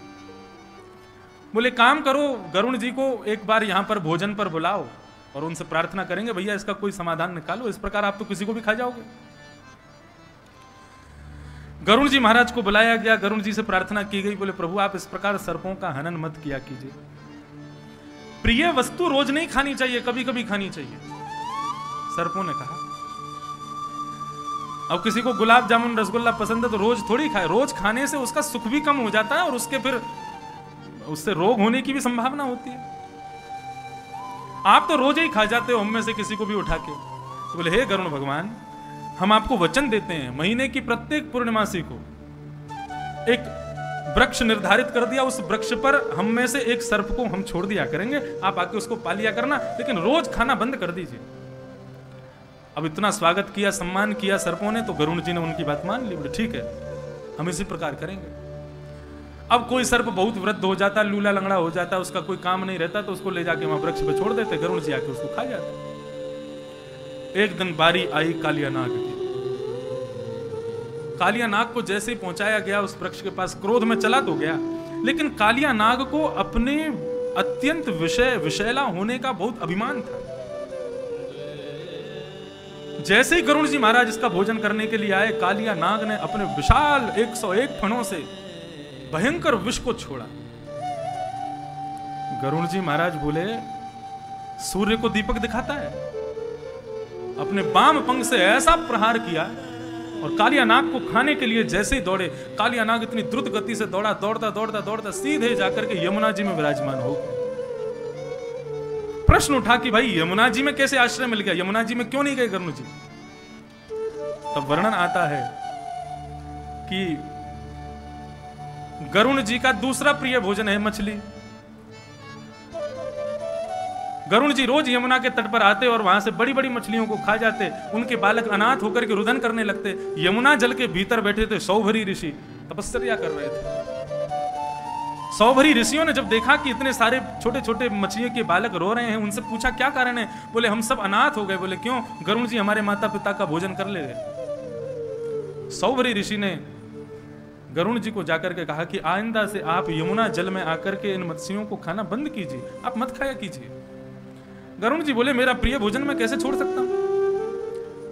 बोले काम करो गरुण जी को एक बार यहां पर भोजन पर बुलाओ और उनसे प्रार्थना करेंगे भैया इसका कोई समाधान निकालो, इस प्रकार आप तो किसी को भी खा जाओगे। गरुण जी महाराज को बुलाया गया, गरुण जी से प्रार्थना की गई, बोले प्रभु आप इस प्रकार सर्पों का हनन मत किया कीजिए, प्रिय वस्तु रोज नहीं खानी चाहिए, कभी कभी खानी चाहिए। सर्पों ने कहा अब किसी को गुलाब जामुन रसगुल्ला पसंद है तो रोज थोड़ी खाए, रोज खाने से उसका सुख भी कम हो जाता है और उसके फिर उससे रोग होने की भी संभावना होती है। आप तो रोज ही खा जाते हो हम में से किसी को भी उठा के। तो बोले हे गरुण भगवान, हम आपको वचन देते हैं, महीने की प्रत्येक पूर्णिमासी को एक वृक्ष निर्धारित कर दिया, उस वृक्ष पर हम में से एक सर्प को हम छोड़ दिया करेंगे, आप आके उसको पा लिया करना, लेकिन रोज खाना बंद कर दीजिए। अब इतना स्वागत किया, सम्मान किया सर्पों ने, तो गरुण जी ने उनकी बात मान ली, बोले ठीक है हम इसी प्रकार करेंगे। अब कोई सर्प बहुत वृद्ध हो जाता, लूला लंगड़ा हो जाता, उसका कोई काम नहीं रहता, तो उसको ले जाके वहां वृक्ष पे छोड़ देते, गरुड़ जी आके उसको खा जाते। एक दिन बारी आई कालिया नाग की। कालिया नाग को जैसे ही पहुंचाया गया उस वृक्ष के पास, क्रोध में चला तो गया, लेकिन कालिया नाग को अपने अत्यंत विषैला होने का बहुत अभिमान था। जैसे ही गरुड़ जी महाराज इसका भोजन करने के लिए आए, कालिया नाग ने अपने विशाल 101 फणों से भयंकर विष को छोड़ा। गरुड़ जी महाराज बोले, सूर्य को दीपक दिखाता है, अपने वाम पंख से ऐसा प्रहार किया और कालिया नाग को खाने के लिए जैसे ही दौड़े, कालिया नाग इतनी द्रुत गति से दौड़ा, दौड़ता दौड़ता दौड़ता सीधे जाकर के यमुना जी में विराजमान हो। प्रश्न उठा कि भाई यमुना जी में कैसे आश्रय मिल गया, यमुना जी में क्यों नहीं गए गरुड़ जी? तब वर्णन आता है कि गरुड़ जी का दूसरा प्रिय भोजन है मछली। गरुड़ जी रोज यमुना के तट पर आते और वहां से बड़ी बड़ी मछलियों को खा जाते। उनके बालक अनाथ होकर के रुदन करने लगते। यमुना जल के भीतर बैठे थे सौभरी ऋषि, तपस्या कर रहे थे। सौभरी ऋषियों ने जब देखा कि इतने सारे छोटे छोटे मछलियों के बालक रो रहे हैं, उनसे पूछा क्या कारण है? बोले हम सब अनाथ हो गए। बोले क्यों? गरुड़ जी हमारे माता पिता का भोजन कर ले गए। सौभरी ऋषि ने गरुड़ जी को जाकर के कहा कि आइंदा से आप यमुना जल में आकर के इन मत्स्यों को खाना बंद कीजिए, आप मत खाया कीजिए। गरुड़ जी बोले मेरा प्रिय भोजन मैं कैसे छोड़ सकता हूं?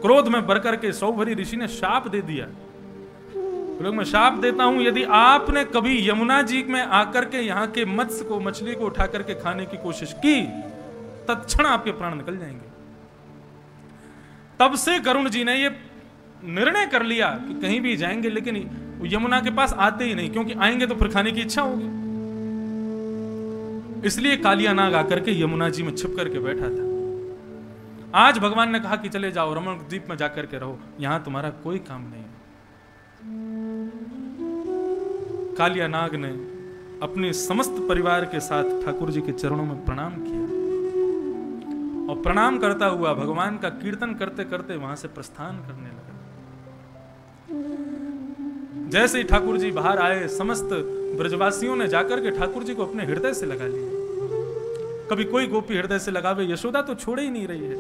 क्रोध में भर करके सौभरी ऋषि ने शाप दे दिया। बोले मैं शाप देता हूं, यदि आपने कभी यमुना जी में आकर के यहाँ के मत्स्य को, मछली को उठा करके खाने की कोशिश की, तत्क्षण आपके प्राण निकल जाएंगे। तब से गरुड़ जी ने ये निर्णय कर लिया कि कहीं भी जाएंगे लेकिन यमुना के पास आते ही नहीं, क्योंकि आएंगे तो फिर खाने की इच्छा होगी। इसलिए कालिया नाग आकर के यमुना जी में छिप करके बैठा था। आज भगवान ने कहा कि चले जाओ रमण द्वीप में जाकर के रहो, यहां तुम्हारा कोई काम नहीं। कालिया नाग ने अपने समस्त परिवार के साथ ठाकुर जी के चरणों में प्रणाम किया और प्रणाम करता हुआ भगवान का कीर्तन करते करते वहां से प्रस्थान करने लगा। जैसे ही ठाकुर जी बाहर आए, समस्त ब्रजवासियों ने जाकर के ठाकुर जी को अपने हृदय से लगा लिया। कभी कोई गोपी हृदय से लगावे, यशोदा तो छोड़े ही नहीं रही है।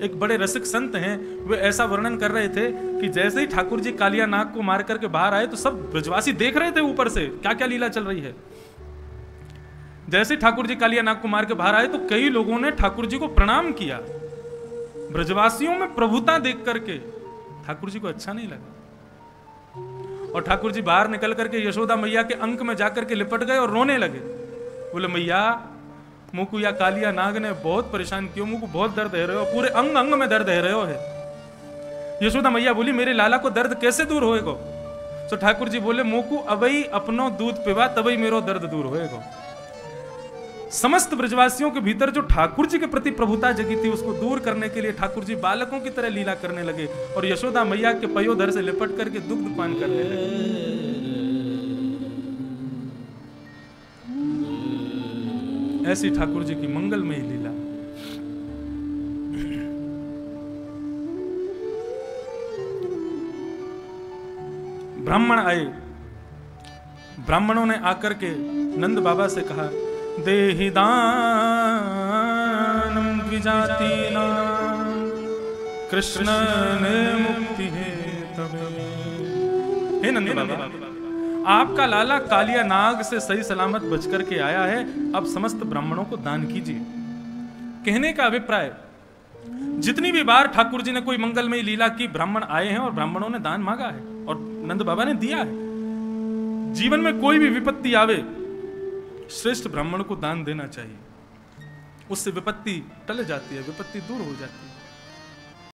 एक बड़े रसिक संत हैं, वे ऐसा वर्णन कर रहे थे कि जैसे ही ठाकुर जी कालिया नाग को मार करके बाहर आए तो सब ब्रजवासी देख रहे थे ऊपर से क्या क्या लीला चल रही है। जैसे ठाकुर जी कालिया नाग को मार के बाहर आए तो कई लोगों ने ठाकुर जी को प्रणाम किया। ब्रजवासियों में प्रभुता देख करके ठाकुर जी को अच्छा नहीं लगा और ठाकुर जी बाहर निकल करके यशोदा मैया के अंक में जाकर के लिपट गए और रोने लगे। बोले मैया मुझको या कालिया नाग ने बहुत परेशान किया, मुझको बहुत दर्द है रहे हो, पूरे अंग अंग में दर्द है रहे हो है। यशोदा मैया बोली मेरे लाला को दर्द कैसे दूर होएगो? तो ठाकुर जी बोले मोकू अबई अपनो दूध पिवा तबई मेरो दर्द दूर होएगो। समस्त ब्रजवासियों के भीतर जो ठाकुर जी के प्रति प्रभुता जगी थी उसको दूर करने के लिए ठाकुर जी बालकों की तरह लीला करने लगे और यशोदा मैया के पयोधर से लिपट करके दुग्ध पान करने लगे। ऐसी ठाकुर जी की मंगलमयी लीला। ब्राह्मण आए, ब्राह्मणों ने आकर के नंद बाबा से कहा देहि दानम द्विजातीनां कृष्ण ने मुक्ति है तबे। हे नंद बाबा, आपका लाला कालिया नाग से सही सलामत बच करके आया है, अब समस्त ब्राह्मणों को दान कीजिए। कहने का अभिप्राय, जितनी भी बार ठाकुर जी ने कोई मंगलमयी लीला की, ब्राह्मण आए हैं और ब्राह्मणों ने दान मांगा है और नंद बाबा ने दिया है। जीवन में कोई भी विपत्ति आवे, श्रेष्ठ ब्राह्मण को दान देना चाहिए, उससे विपत्ति टल जाती है, विपत्ति दूर हो जाती है।